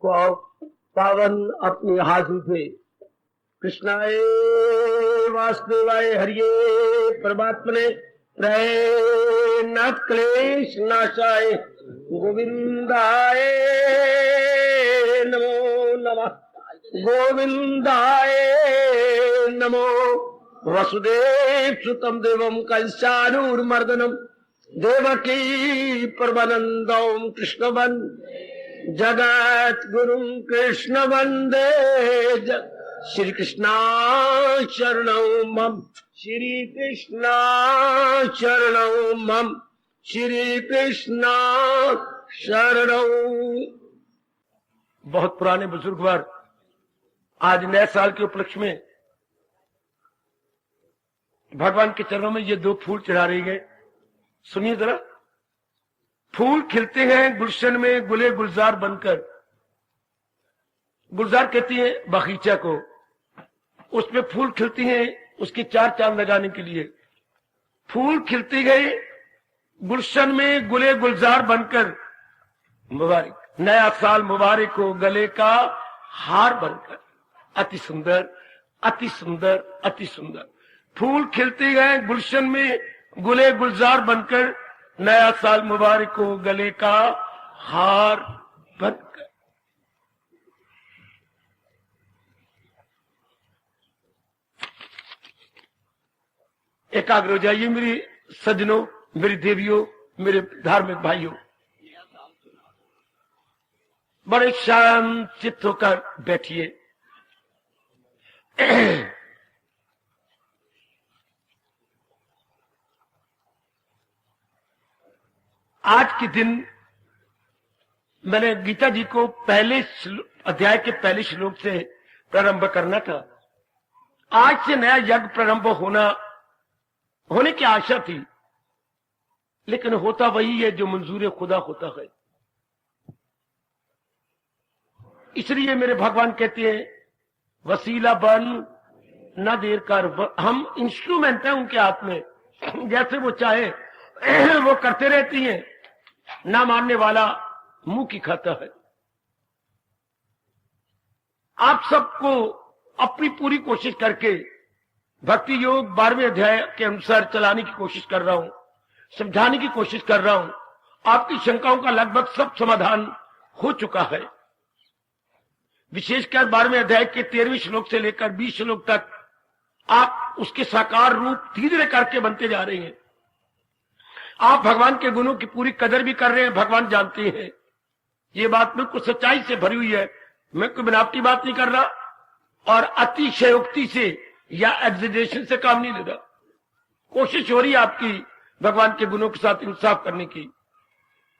को पावन अपनी हाथों से कृष्णाय वासुदेवाय हरिये परमात्मने प्रणत क्लेश नाशाय गोविंदाय नमो नमः गोविंदाय नमो वसुदेव सुतम देवम कंसानूरमर्दनम देवकी परमानंदम कृष्ण जगत गुरु कृष्ण वंदे श्री कृष्णा शरणं मम श्री कृष्णा शरणं मम श्री कृष्णा शरणं। बहुत पुराने बुजुर्गवर आज नए साल के उपलक्ष्य में भगवान के चरणों में ये 2 फूल चढ़ा रही है। सुनिए जरा, फूल खिलते हैं गुलशन में गुले गुलजार बनकर। गुलजार कहती है बगीचा को, उसमें फूल खिलती हैं उसके 4 चांद लगाने के लिए। फूल खिलते गए गुलशन में गुले गुलजार बनकर, मुबारक नया साल मुबारक हो गले का हार बनकर। अति सुंदर अति सुंदर अति सुंदर। फूल खिलते गए गुलशन में गुले गुलजार बनकर, नया साल मुबारक हो गले का हार बनकर। एकाग्र हो जाइए मेरी सज्जनों, मेरी देवियों, मेरे धार्मिक भाइयों। बड़े शांत चित्त होकर बैठिए। आज के दिन मैंने गीता जी को पहले अध्याय के पहले श्लोक से प्रारंभ करना था। आज से नया यज्ञ प्रारंभ होने की आशा थी, लेकिन होता वही है जो मंजूर खुदा होता है। इसलिए मेरे भगवान कहते हैं वसीला बन न देर कर। हम इंस्ट्रूमेंट हैं उनके हाथ में, जैसे वो चाहे वो करते रहती हैं। ना मानने वाला मुंह की खाता है। आप सबको अपनी पूरी कोशिश करके भक्ति योग 12वें अध्याय के अनुसार चलाने की कोशिश कर रहा हूं, समझाने की कोशिश कर रहा हूं। आपकी शंकाओं का लगभग सब समाधान हो चुका है। विशेषकर 12वें अध्याय के 13वें श्लोक से लेकर 20 श्लोक तक आप उसके साकार रूप धीरे धीरे करके बनते जा रहे हैं। आप भगवान के गुणों की पूरी कदर भी कर रहे हैं, भगवान जानते हैं। ये बात बिल्कुल सच्चाई से भरी हुई है, मैं कोई बनावटी बात नहीं कर रहा और अतिशयोक्ति से या एग्जेजरेशन से काम नहीं ले रहा। कोशिश हो रही है आपकी भगवान के गुणों के साथ इंसाफ करने की।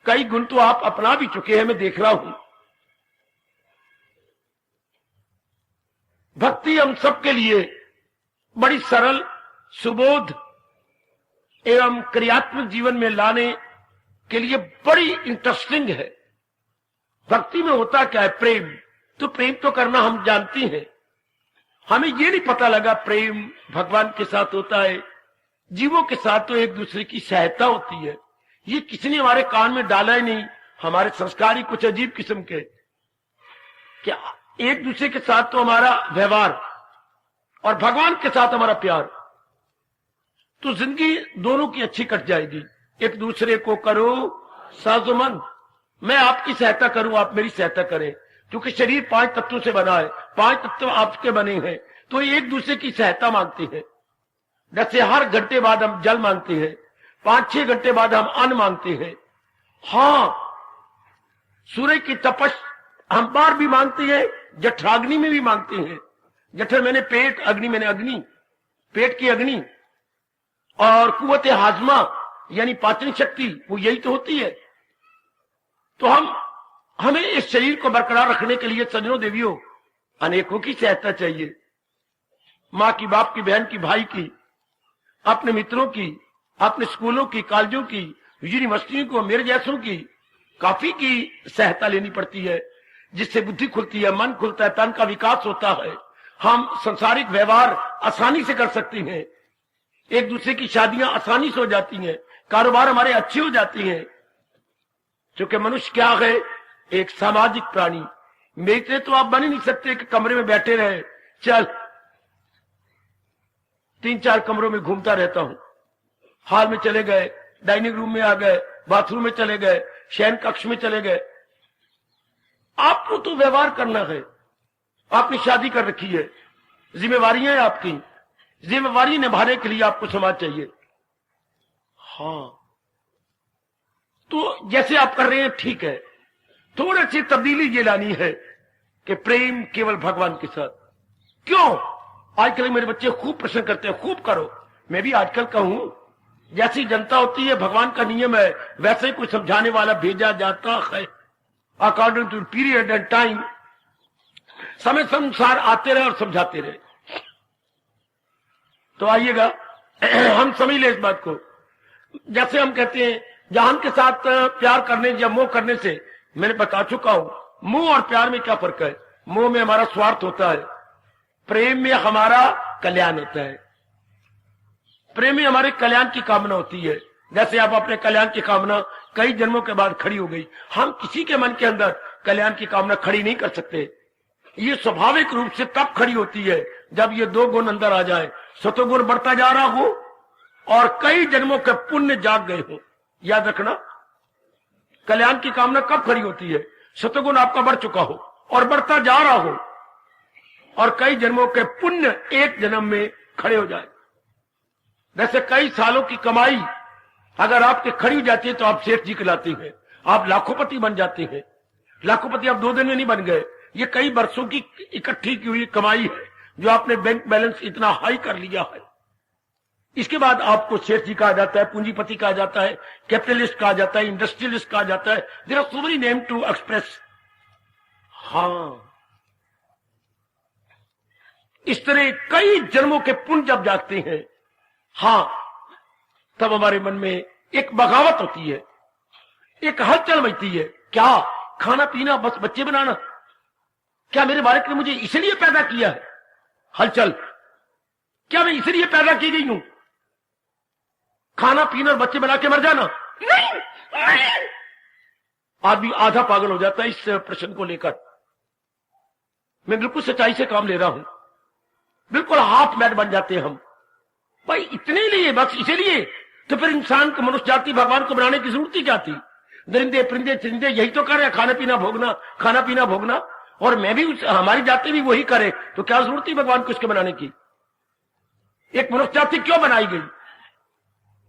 कई गुण तो आप अपना भी चुके हैं, मैं देख रहा हूं। भक्ति हम सबके लिए बड़ी सरल, सुबोध एवं क्रियात्मक जीवन में लाने के लिए बड़ी इंटरेस्टिंग है। भक्ति में होता क्या है? प्रेम। तो प्रेम तो करना हम जानते हैं। हमें ये नहीं पता लगा प्रेम भगवान के साथ होता है, जीवों के साथ तो एक दूसरे की सहायता होती है। ये किसी ने हमारे कान में डाला ही नहीं। हमारे संस्कार ही कुछ अजीब किस्म के। क्या एक दूसरे के साथ तो हमारा व्यवहार और भगवान के साथ हमारा प्यार, तो जिंदगी दोनों की अच्छी कट जाएगी। एक दूसरे को करो साजोमंद। मैं आपकी सहायता करूं, आप मेरी सहायता करें, क्योंकि शरीर 5 तत्वों से बना है। 5 तत्व आपके बने हैं, तो एक दूसरे की सहायता मांगते हैं। जैसे हर घंटे बाद हम जल मांगते हैं, 5-6 घंटे बाद हम अन्न मांगते हैं। हाँ, सूर्य की तपश हम बार भी मांगते हैं, जठराग्नि में भी मांगते हैं। जठर मैंने पेट, अग्नि मैंने अग्नि, पेट की अग्नि। और कुव्वत हाजमा यानी पाचन शक्ति, वो यही तो होती है। तो हमें इस शरीर को बरकरार रखने के लिए सज्जनों देवियों अनेकों की सहायता चाहिए। माँ की, बाप की, बहन की, भाई की, अपने मित्रों की, अपने स्कूलों की, कॉलेजों की, यूनिवर्सिटियों को, मेरे जैसों की काफी की सहायता लेनी पड़ती है, जिससे बुद्धि खुलती है, मन खुलता है, तन का विकास होता है। हम संसारिक व्यवहार आसानी से कर सकते हैं। एक दूसरे की शादियां आसानी से हो जाती हैं, कारोबार हमारे अच्छे हो जाती हैं। क्योंकि मनुष्य क्या है? एक सामाजिक प्राणी, मेरे तो आप बन ही नहीं सकते कि कमरे में बैठे रहे। चल 3-4 कमरों में घूमता रहता हूं। हॉल में चले गए, डाइनिंग रूम में आ गए, बाथरूम में चले गए, शयन कक्ष में चले गए। आपको तो व्यवहार करना है। आपने शादी कर रखी है, जिम्मेवारियां हैं आपकी, जिम्मेवारी निभाने के लिए आपको समाज चाहिए। हाँ, तो जैसे आप कर रहे हैं ठीक है, थोड़ी सी तब्दीली ये लानी है कि प्रेम केवल भगवान के साथ। क्यों? आजकल मेरे बच्चे खूब प्रश्न करते हैं, खूब करो। मैं भी आजकल कहूं, जैसी जनता होती है भगवान का नियम है वैसे ही कोई समझाने वाला भेजा जाता है। According to period and time, समय के अनुसार आते रहे और समझाते रहे। तो आइएगा हम समझ ले इस बात को। जैसे हम कहते हैं जहान के साथ प्यार करने या मोह करने से, मैंने बता चुका हूं मोह और प्यार में क्या फर्क है। मोह में हमारा स्वार्थ होता है, प्रेम में हमारा कल्याण होता है। प्रेम में हमारे कल्याण की कामना होती है। जैसे आप अपने कल्याण की कामना कई जन्मों के बाद खड़ी हो गई, हम किसी के मन के अंदर कल्याण की कामना खड़ी नहीं कर सकते। ये स्वाभाविक रूप से तब खड़ी होती है जब ये 2 गुण अंदर आ जाए, सतोगुण बढ़ता जा रहा हो और कई जन्मों के पुण्य जाग गए हो। याद रखना, कल्याण की कामना कब खड़ी होती है? सतोगुण आपका बढ़ चुका हो और बढ़ता जा रहा हो और कई जन्मों के पुण्य एक जन्म में खड़े हो जाए। जैसे कई सालों की कमाई अगर आपके खड़ी हो जाती है तो आप सेठ जी कहलाते हैं, आप लाखोपति बन जाते हैं। लाखोपति आप 2 दिन में नहीं बन गए, ये कई वर्षों की इकट्ठी की हुई कमाई है जो आपने बैंक बैलेंस इतना हाई कर लिया है। इसके बाद आपको सेठ जी कहा जाता है, पूंजीपति कहा जाता है, कैपिटलिस्ट कहा जाता है, इंडस्ट्रियलिस्ट कहा जाता है। There are so many name to express. हाँ, इस तरह कई जन्मों के पुण्य जब जागते हैं, हाँ, तब हमारे मन में एक बगावत होती है, एक हलचल मचती है। क्या? खाना पीना, बस बच्चे बनाना। क्या मेरे मालिक ने मुझे इसलिए पैदा किया है? हलचल। क्या मैं इसलिए पैदा की गई हूं? खाना पीना और बच्चे बना के मर जाना? नहीं, नहीं। आदमी आधा पागल हो जाता है इस प्रश्न को लेकर। मैं बिल्कुल सच्चाई से काम ले रहा हूं। बिल्कुल हाफ मैड बन जाते हैं हम। भाई इतने लिए, बस इसीलिए तो फिर इंसान को, मनुष्य जाति भगवान को बनाने की जरूरत ही क्या थी? दरिंदे परिंदे चिंदे यही तो कर रहे हैं, खाना पीना भोगना, खाना पीना भोगना। और मैं भी, हमारी जाति भी वही करे तो क्या जरूरत थी भगवान को इसके बनाने की? एक मनुष्य जाति क्यों बनाई गई?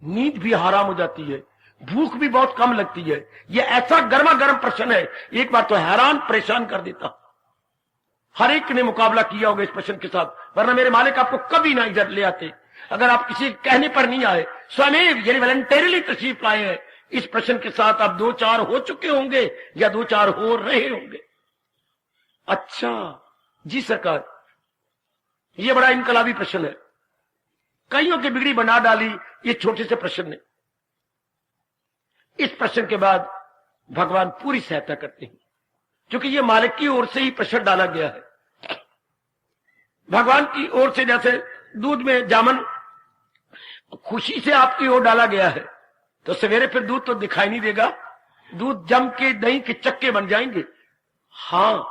नींद भी हराम हो जाती है, भूख भी बहुत कम लगती है। ये ऐसा गर्मा गर्म प्रश्न है, एक बार तो हैरान परेशान कर देता। हर एक ने मुकाबला किया होगा इस प्रश्न के साथ, वरना मेरे मालिक आपको कभी ना इधर ले आते। अगर आप किसी कहने पर नहीं आए, स्वयं यानी वॉलंटरीली तशरीफ लाए हैं, इस प्रश्न के साथ आप 2-4 हो चुके होंगे या 2-4 हो रहे होंगे। अच्छा जी सरकार, ये बड़ा इनकलाबी प्रश्न है, कईयों की बिगड़ी बना डाली ये छोटे से प्रश्न ने। इस प्रश्न के बाद भगवान पूरी सहायता करते हैं, क्योंकि ये मालिक की ओर से ही प्रश्न डाला गया है। भगवान की ओर से जैसे दूध में जामन खुशी से आपकी ओर डाला गया है, तो सवेरे फिर दूध तो दिखाई नहीं देगा, दूध जम के दही के चक्के बन जाएंगे। हाँ,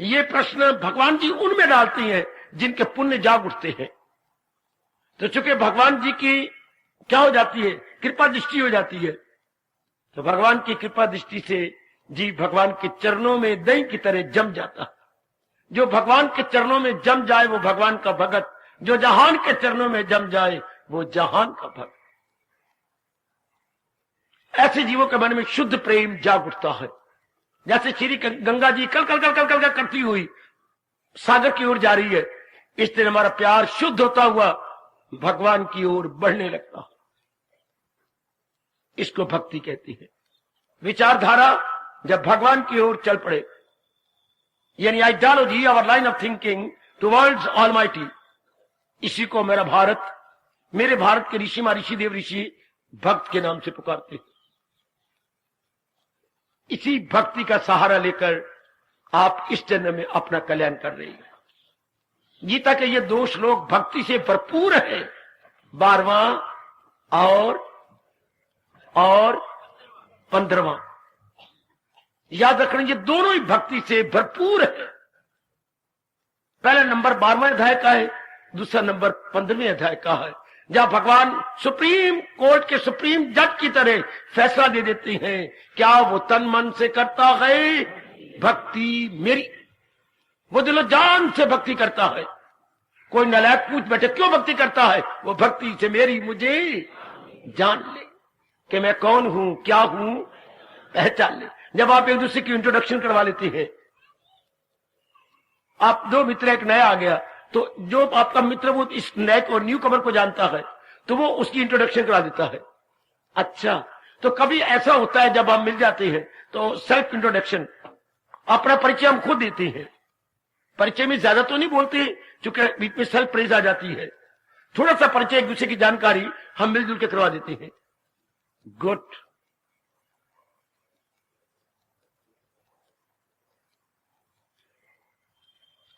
ये प्रश्न भगवान जी उनमें डालती हैं जिनके पुण्य जाग उठते हैं। तो चूंकि भगवान जी की क्या हो जाती है, कृपा दृष्टि हो जाती है, तो भगवान की कृपा दृष्टि से जी भगवान के चरणों में दही की तरह जम जाता। जो भगवान के चरणों में जम जाए वो भगवान का भगत, जो जहान के चरणों में जम जाए वो जहान का भक्त। ऐसे जीवों के मन में शुद्ध प्रेम जाग उठता है। जैसे श्री गंगा जी कल कल कल कल कल करती हुई सागर की ओर जा रही है, इस तरह हमारा प्यार शुद्ध होता हुआ भगवान की ओर बढ़ने लगता है। इसको भक्ति कहती है। विचारधारा जब भगवान की ओर चल पड़े, यानी ideology, our line of thinking towards almighty, इसी को मेरा भारत, मेरे भारत के ऋषि महर्षि देव ऋषि भक्त के नाम से पुकारते हैं। इसी भक्ति का सहारा लेकर आप इस जन्म में अपना कल्याण कर रहे हैं। गीता के ये 2 श्लोक भक्ति से भरपूर है, 12वां और 15वां। याद रखना, ये दोनों ही भक्ति से भरपूर है। पहला नंबर 12वें अध्याय का है, दूसरा नंबर 15वें अध्याय का है, जहां भगवान सुप्रीम कोर्ट के सुप्रीम जज की तरह फैसला दे देते हैं, क्या वो तन मन से करता है भक्ति मेरी, वो दिलो जान से भक्ति करता है। कोई नालायक पूछ बैठे क्यों भक्ति करता है, वो भक्ति से मेरी मुझे जान ले कि मैं कौन हूं, क्या हूं, पहचान ले। जब आप एक दूसरे की इंट्रोडक्शन करवा लेते हैं, आप दो मित्र, एक नया आ गया, तो जो आपका मित्र वो इस नए और न्यू कमर को जानता है, तो वो उसकी इंट्रोडक्शन करा देता है। अच्छा, तो कभी ऐसा होता है जब हम मिल जाते हैं तो सेल्फ इंट्रोडक्शन, अपना परिचय हम खुद देते हैं। परिचय में ज्यादा तो नहीं बोलते, क्योंकि बीच में सेल्फ प्रेज आ जाती है। थोड़ा सा परिचय, एक दूसरे की जानकारी हम मिलजुल के करवा देते हैं। गुड।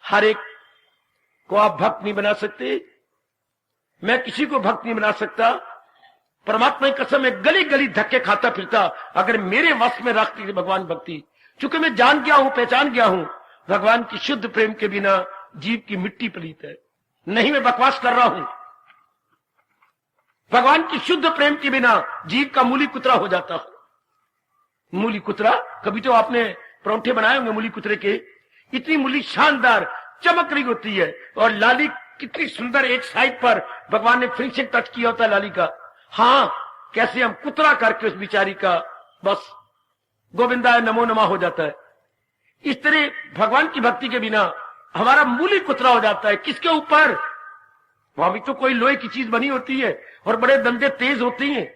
हर एक को आप भक्त नहीं बना सकते, मैं किसी को भक्त नहीं बना सकता। परमात्मा की कसम, मैं गली गली धक्के खाता फिरता अगर मेरे वश में रखती थी भगवान भक्ति, चूंकि मैं जान गया हूं, पहचान गया हूं, भगवान की शुद्ध प्रेम के बिना जीव की मिट्टी पलीत है। नहीं मैं बकवास कर रहा हूं, भगवान की शुद्ध प्रेम के बिना जीव का मूली कुतरा हो जाता है। मूली कुतरा, कभी तो आपने परोंठे बनाए होंगे मूली कुतरे के, इतनी मूली शानदार चमक रही होती है, और लाली कितनी सुंदर, एक साइड पर भगवान ने फिनिशिंग टच किया होता है लाली का। हां, कैसे हम कुतरा करके उस बिचारी का बस गोविंदा नमो नमा हो जाता है। इस तरह भगवान की भक्ति के बिना हमारा मूली कुतरा हो जाता है। किसके ऊपर? वहां भी तो कोई लोहे की चीज बनी होती है और बड़े दंदे तेज होती हैं,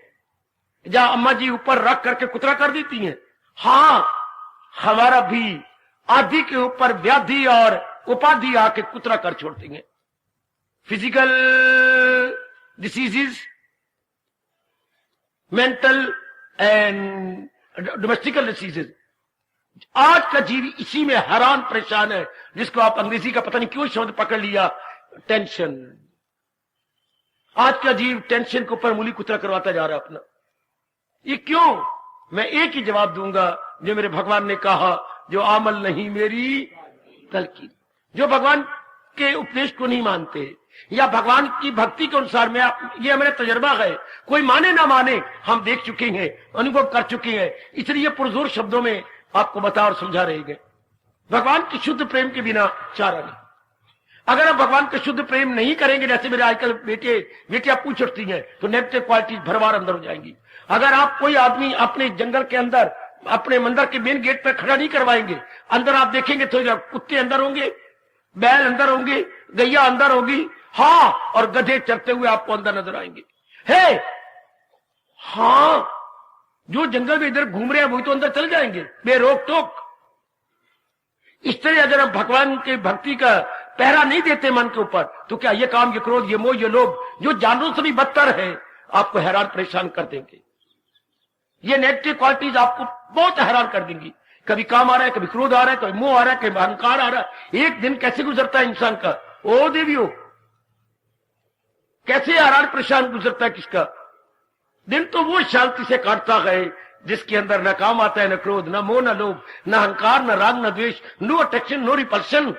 जहां अम्मा जी ऊपर रख करके कुतरा कर देती हैं। हां, हमारा भी आदि के ऊपर व्याधि और उपाधि आके कुतरा कर छोड़ती हैं। Physical diseases, mental and domestic diseases. आज का जीव इसी में हैरान परेशान है, जिसको आप अंग्रेजी का पता नहीं क्यों शब्द पकड़ लिया, टेंशन। आज का जीव टेंशन के ऊपर मूली कुतरा करवाता जा रहा है अपना। ये क्यों? मैं एक ही जवाब दूंगा जो मेरे भगवान ने कहा, जो अमल नहीं मेरी तलकीन। जो भगवान के उपदेश को नहीं मानते या भगवान की भक्ति के अनुसार, ये मेरा तजर्बा है, कोई माने ना माने, हम देख चुके हैं, अनुभव कर चुके हैं, इसलिए पुरजोर शब्दों में आपको बता और समझा रहे गए। भगवान की शुद्ध प्रेम के बिना चारा नहीं। अगर आप भगवान का शुद्ध प्रेम नहीं करेंगे, जैसे मेरे आजकल बेटियां पूछ उठती हैं, तो नेगेटिव क्वालिटीज भरवार अंदर हो जाएंगी। अगर आप कोई आदमी अपने जंगल के अंदर, अपने मंदिर के मेन गेट पर खड़ा नहीं करवाएंगे, अंदर आप देखेंगे तो कुत्ते अंदर होंगे, बैल अंदर होंगे, गैया अंदर होगी, हाँ, और गधे चरते हुए आपको अंदर नजर आएंगे। है हाँ, जो जंगल में इधर घूम रहे हैं वही तो अंदर चल जाएंगे बेरोक टोक। इस तरह अगर हम भगवान के भक्ति का पहरा नहीं देते मन के ऊपर, तो क्या ये काम, ये क्रोध, ये मोह, ये लोभ, जो जानवरों से भी बदतर है, आपको हैरान परेशान कर देंगे। ये नेगेटिव क्वालिटीज आपको बहुत हैरान कर देंगी। कभी काम आ रहा है, कभी क्रोध आ रहा है, कभी मोह आ रहा है, कभी अहंकार आ रहा है। एक दिन कैसे गुजरता है इंसान का, ओ देवियों, कैसे हैरान परेशान गुजरता है किसका दिन। तो वो शांति से काटता है जिसके अंदर न काम आता है, न क्रोध, न मोह, न लोभ, न अहंकार, न राग, न द्वेष, नो अट्रैक्शन, नो रिपल्शन,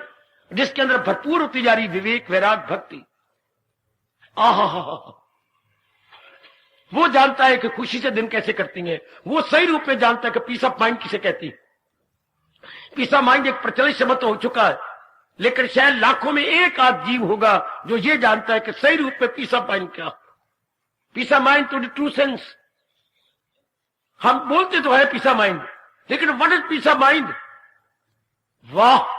जिसके अंदर भरपूर होती जा रही विवेक, वैराग, भक्ति। आहा, वो जानता है कि खुशी से दिन कैसे करती है। वो सही रूप में जानता है कि पीस ऑफ माइंड किसे कहती है। पीस ऑफ माइंड एक प्रचलित शब्द हो चुका है, लेकिन शायद लाखों में एक आध जीव होगा जो ये जानता है कि सही रूप में पीस ऑफ माइंड क्या। Peace of mind to the true sense. हम बोलते तो है पीस ऑफ माइंड, लेकिन what is peace of mind? वाह,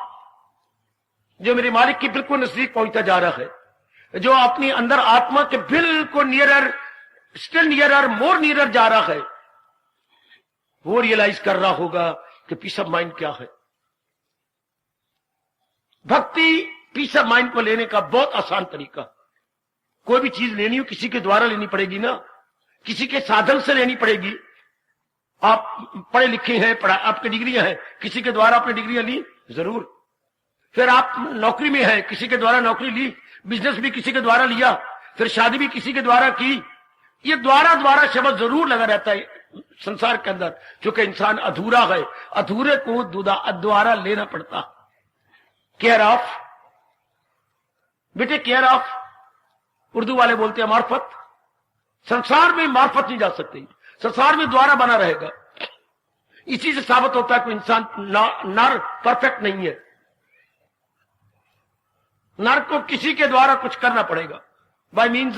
जो मेरे मालिक की बिल्कुल नजदीक पहुंचता जा रहा है, जो अपनी अंदर आत्मा के बिल्कुल नियरर, स्टिल नियरर, मोर नियरर जा रहा है, वो रियलाइज कर रहा होगा कि पीस ऑफ माइंड क्या है। भक्ति पीस ऑफ माइंड को लेने का बहुत आसान तरीका। कोई भी चीज लेनी हो किसी के द्वारा लेनी पड़ेगी ना, किसी के साधन से लेनी पड़ेगी। आप पढ़े लिखे हैं, आपकी डिग्रियां हैं, किसी के द्वारा आपने डिग्रियां ली जरूर। फिर आप नौकरी में हैं, किसी के द्वारा नौकरी ली, बिजनेस भी किसी के द्वारा लिया, फिर शादी भी किसी के द्वारा की। ये द्वारा द्वारा शब्द जरूर लगा रहता है। संसार के अंदर, क्योंकि इंसान अधूरा है, अधूरे को दोबारा लेना पड़ता। केयर ऑफ, बेटे केयर ऑफ, उर्दू वाले बोलते हैं मार्फत। संसार में मार्फत नहीं जा सकती, संसार में द्वारा बना रहेगा। इसी से साबित होता है कि इंसान नर परफेक्ट नहीं है। नर को किसी के द्वारा कुछ करना पड़ेगा, bye means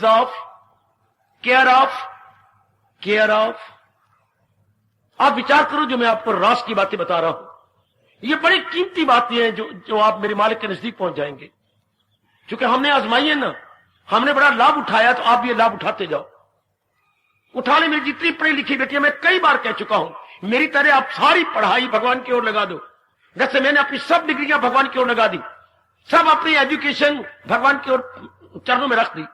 of care of. आप विचार करो, जो मैं आपको रास की बातें बता रहा हूं, ये बड़ी कीमती बातें हैं जो आप मेरे मालिक के नजदीक पहुंच जाएंगे। क्योंकि हमने आजमाई है ना, हमने बड़ा लाभ उठाया, तो आप भी लाभ उठाते जाओ। उठाने में जितनी पढ़ी लिखी बेटियां, मैं कई बार कह चुका हूं, मेरी तरह आप सारी पढ़ाई भगवान की ओर लगा दो। जैसे मैंने अपनी सब डिग्रियां भगवान की ओर लगा दी, सब अपनी एजुकेशन भगवान की ओर चरणों में रख दी।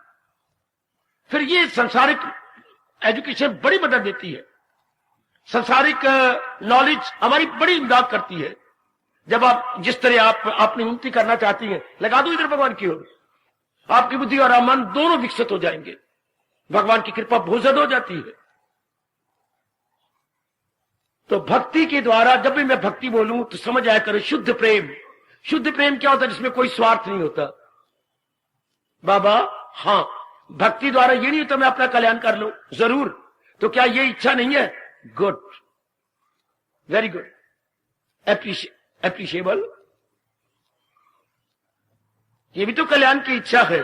फिर ये सांसारिक एजुकेशन बड़ी मदद देती है, सांसारिक नॉलेज हमारी बड़ी इमदाद करती है। जब आप जिस तरह आप अपनी उन्नति करना चाहती हैं, लगा दो इधर भगवान की ओर, आपकी बुद्धि और मन दोनों विकसित हो जाएंगे, भगवान की कृपा बहुत ज्यादा हो जाती है। तो भक्ति के द्वारा, जब भी मैं भक्ति बोलूं तो समझ आया करो, शुद्ध प्रेम। शुद्ध प्रेम क्या होता है? जिसमें कोई स्वार्थ नहीं होता। बाबा हाँ, भक्ति द्वारा ये नहीं होता मैं अपना कल्याण कर लूं, जरूर। तो क्या ये इच्छा नहीं है? Good, very good, appreciable. ये भी तो कल्याण की इच्छा है।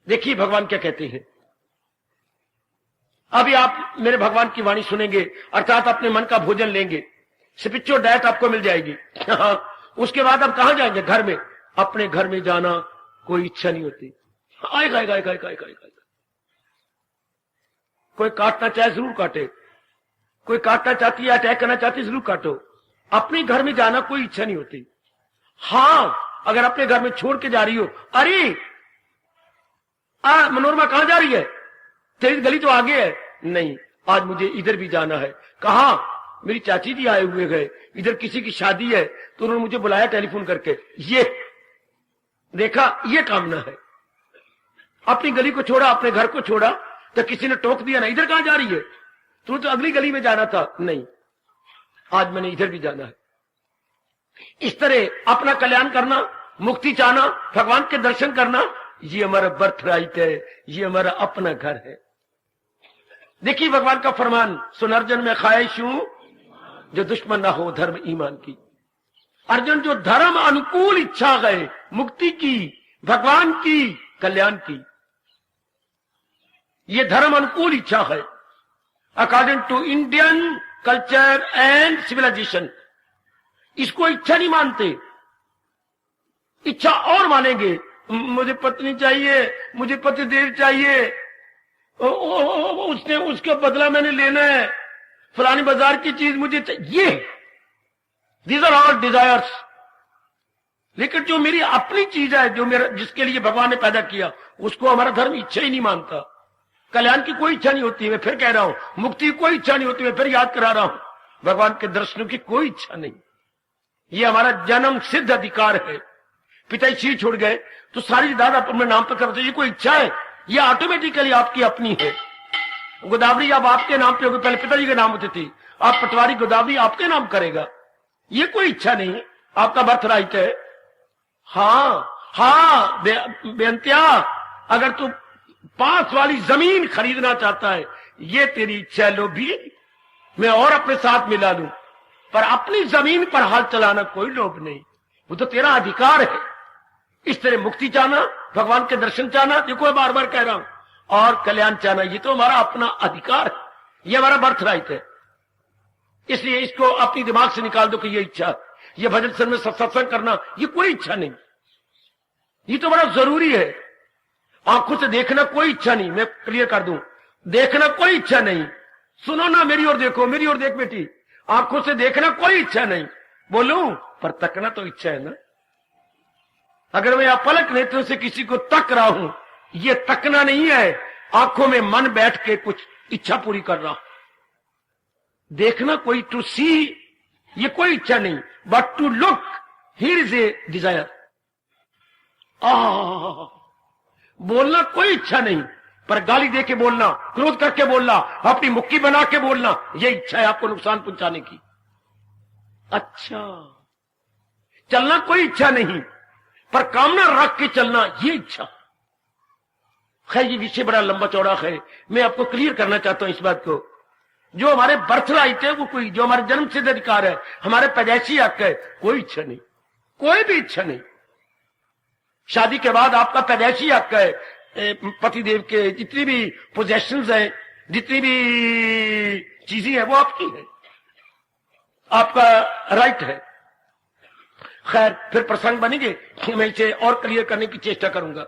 देखिए भगवान क्या कहते हैं। अभी आप मेरे भगवान की वाणी सुनेंगे, अर्थात अपने मन का भोजन लेंगे, स्पिरिचुअल डाइट आपको मिल जाएगी। उसके बाद आप कहां जाएंगे? घर में। अपने घर में जाना कोई इच्छा नहीं होती। आएगा। कोई काटना चाहे जरूर काटे, कोई काटना चाहती है, अटैक करना चाहती है, जरूर काटो। अपने घर में जाना कोई इच्छा नहीं होती। हां, अगर अपने घर में छोड़ के जा रही हो, अरे मनोरमा कहां जा रही है? तेरी गली तो आगे है। नहीं, आज मुझे इधर भी जाना है। कहां? मेरी चाची जी आए हुए गए, इधर किसी की शादी है, तो उन्होंने मुझे बुलाया टेलीफोन करके। ये देखा, ये कामना है। अपनी गली को छोड़ा, अपने घर को छोड़ा, तो किसी ने टोक दिया ना, इधर कहां जा रही है? तुम्हें तो अगली गली में जाना था। नहीं, आज मैंने इधर भी जाना है। इस तरह अपना कल्याण करना, मुक्ति चाहना, भगवान के दर्शन करना, ये हमारा बर्थ राइट है, ये हमारा अपना घर है। देखिए भगवान का फरमान, सुन अर्जुन में ख्वाहिश हूं जो दुश्मन ना हो धर्म ईमान की। अर्जुन, जो धर्म अनुकूल इच्छा है, मुक्ति की, भगवान की, कल्याण की, ये धर्म अनुकूल इच्छा है according to Indian culture and civilization. इसको इच्छा नहीं मानते, इच्छा और मानेंगे। मुझे पत्नी चाहिए, मुझे पतिदेव चाहिए, उसने उसका बदला मैंने लेना है, फलानी बाजार की चीज मुझे चाहिए। These are all desires. लेकिन जो मेरी अपनी चीज है, जो मेरा, जिसके लिए भगवान ने पैदा किया, उसको हमारा धर्म इच्छा ही नहीं मानता। कल्याण की कोई इच्छा नहीं होती, मैं फिर कह रहा हूं। मुक्ति की कोई इच्छा नहीं होती, मैं फिर याद करा रहा हूं। भगवान के दर्शनों की कोई इच्छा नहीं। ये हमारा जन्म सिद्ध अधिकार है। पिता जी छोड़ गए तो सारी जायदाद अपने नाम पर करते, ये कोई इच्छा है? ये ऑटोमेटिकली आपकी अपनी है। गोदावरी अब आपके नाम पे होगी, पहले पिताजी के नाम होती थी, आप पटवारी गोदावरी आपके नाम करेगा। ये कोई इच्छा नहीं, आपका बर्थ राइट है। हाँ, बेअंतिया, अगर तू पास वाली जमीन खरीदना चाहता है, ये तेरी इच्छा है, लो भी मैं और अपने साथ मिला लूं, पर अपनी जमीन पर हाथ चलाना कोई लोभ नहीं, वो तो तेरा अधिकार है। इस तरह मुक्ति चाहना, भगवान के दर्शन चाहना, देखो मैं बार बार कह रहा हूं, और कल्याण चाहना, ये तो हमारा अपना अधिकार है, ये हमारा बर्थ राइट है। इसलिए इसको अपनी दिमाग से निकाल दो कि ये इच्छा, ये भजन सर में सत्संग करना, ये कोई इच्छा नहीं, ये तो बड़ा जरूरी है। आंखों से देखना कोई इच्छा नहीं, मैं क्लियर कर दूं, देखना कोई इच्छा नहीं। सुनो ना, मेरी ओर देखो, मेरी ओर देख बेटी, आंखों से देखना कोई इच्छा नहीं, बोलूं, पर तकना तो इच्छा है ना। अगर मैं अपलक नेत्रों से किसी को तक रहा हूं, ये तकना नहीं है, आंखों में मन बैठ के कुछ इच्छा पूरी कर रहा हूं। देखना कोई, टू सी, ये कोई इच्छा नहीं, but to look, here is a desire. बोलना कोई इच्छा नहीं, पर गाली दे के बोलना, क्रोध करके बोलना, अपनी मुक्की बना के बोलना, ये इच्छा है आपको नुकसान पहुंचाने की। अच्छा, चलना कोई इच्छा नहीं, पर कामना रख के चलना ये इच्छा। खैर, ये विषय बड़ा लंबा चौड़ा है, मैं आपको क्लियर करना चाहता हूं इस बात को। जो हमारे बर्थ राइट है वो कोई, जो हमारे जन्म सिद्ध अधिकार है, हमारे पैदाइशी हक है, कोई इच्छा नहीं, कोई भी इच्छा नहीं। शादी के बाद आपका पैदाइशी हक है, पतिदेव के जितनी भी पोजेशंस हैं, जितनी भी चीजें हैं, वो आपकी है, आपका राइट है। खैर, फिर प्रसंग बनेंगे, मैं इसे और क्लियर करने की चेष्टा करूंगा।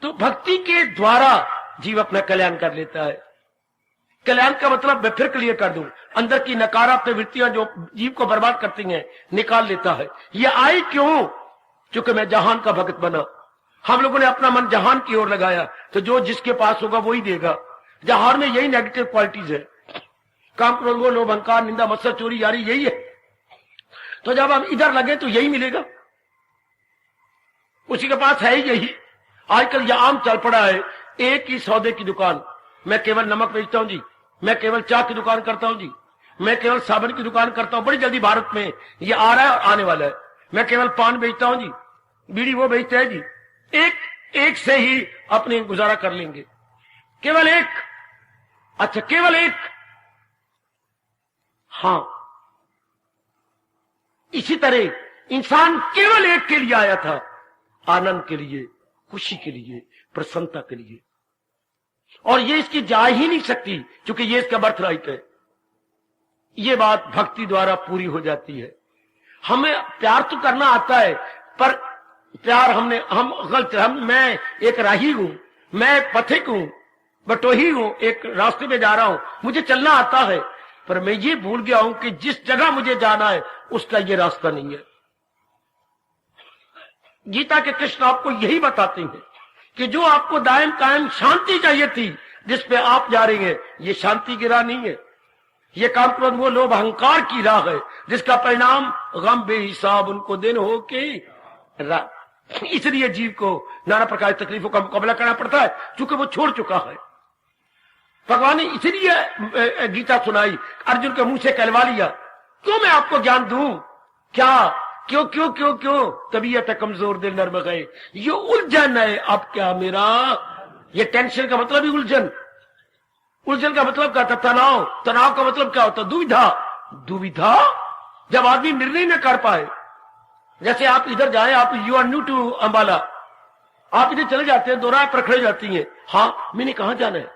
तो भक्ति के द्वारा जीव अपना कल्याण कर लेता है। कल्याण का मतलब मैं फिर क्लियर कर दूं, अंदर की नकारात्मक वृत्तियां जो जीव को बर्बाद करती हैं, निकाल लेता है। ये आई क्यों? क्योंकि मैं जहान का भक्त बना। हम लोगों ने अपना मन जहान की ओर लगाया, तो जो जिसके पास होगा वही देगा। जहान में यही नेगेटिव क्वालिटीज है, काम, क्रोध, लोभ, अहंकार, निंदा, मत्सर, चोरी, यारी, यही है। तो जब हम इधर लगे तो यही मिलेगा, उसी के पास है ही यही। आजकल यह आम चल पड़ा है, एक ही सौदे की दुकान, मैं केवल नमक बेचता हूं जी, मैं केवल चाय की दुकान करता हूं जी, मैं केवल साबुन की दुकान करता हूं। बड़ी जल्दी भारत में यह आ रहा है और आने वाला है। मैं केवल पान बेचता हूं जी, बीड़ी वो बेचता है जी। एक से ही अपने गुजारा कर लेंगे, केवल एक। अच्छा, केवल एक। हां, इसी तरह इंसान केवल एक के लिए आया था, आनंद के लिए, खुशी के लिए, प्रसन्नता के लिए। और ये इसकी जा ही नहीं सकती, क्योंकि ये इसका बर्थ राइट है। ये बात भक्ति द्वारा पूरी हो जाती है। हमें प्यार तो करना आता है, पर प्यार हम गलत, मैं एक राही हूं, मैं एक पथिक हूं, बटोही हूं, एक रास्ते में जा रहा हूं, मुझे चलना आता है, पर मैं ये भूल गया हूं कि जिस जगह मुझे जाना है उसका ये रास्ता नहीं है। गीता के कृष्ण आपको यही बताते हैं कि जो आपको दायम कायम शांति चाहिए थी, जिस पे आप जा रहे हैं, ये शांति की राह नहीं है। ये काम, क्रोध, वो लोभ, अहंकार की राह है, जिसका परिणाम गम बेहिसाब उनको दिन हो के। इसलिए जीव को नाना प्रकार की तकलीफों का मुकाबला करना पड़ता है, क्योंकि वो छोड़ चुका है। भगवान ने इसलिए गीता सुनाई, अर्जुन के मुंह से कहलवा लिया, क्यों मैं आपको ज्ञान दूं? क्या, क्यों क्यों क्यों क्यों? तबीयत कमजोर दिल नर्म गए, ये उलझन है। अब क्या मेरा, ये टेंशन का मतलब ही उलझन, उलझन का मतलब क्या होता? तनाव, तनाव का मतलब क्या होता? दुविधा, दुविधा जब आदमी निर्णय न कर पाए। जैसे आप इधर जाए, आप you are new to Ambala, आप इधर चले जाते हैं, दोराह पर खड़े जाती हैं, हाँ मैंने कहां जाना है,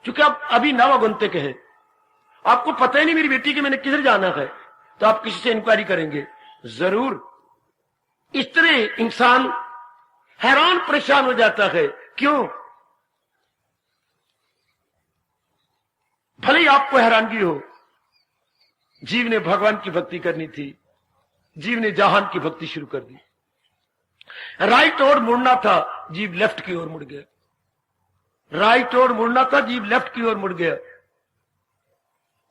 क्योंकि आप अभी नवागंतुक के हैं, आपको पता ही नहीं मेरी बेटी कि मैंने किधर जाना है, तो आप किसी से इंक्वायरी करेंगे जरूर। इस तरह इंसान हैरान परेशान हो जाता है। क्यों? भले ही आपको हैरानगी हो, जीव ने भगवान की भक्ति करनी थी, जीव ने जहान की भक्ति शुरू कर दी। राइट ओर मुड़ना था, जीव लेफ्ट की ओर मुड़ गया। राइट ओर मुड़ना था, जीव लेफ्ट की ओर मुड़ गया।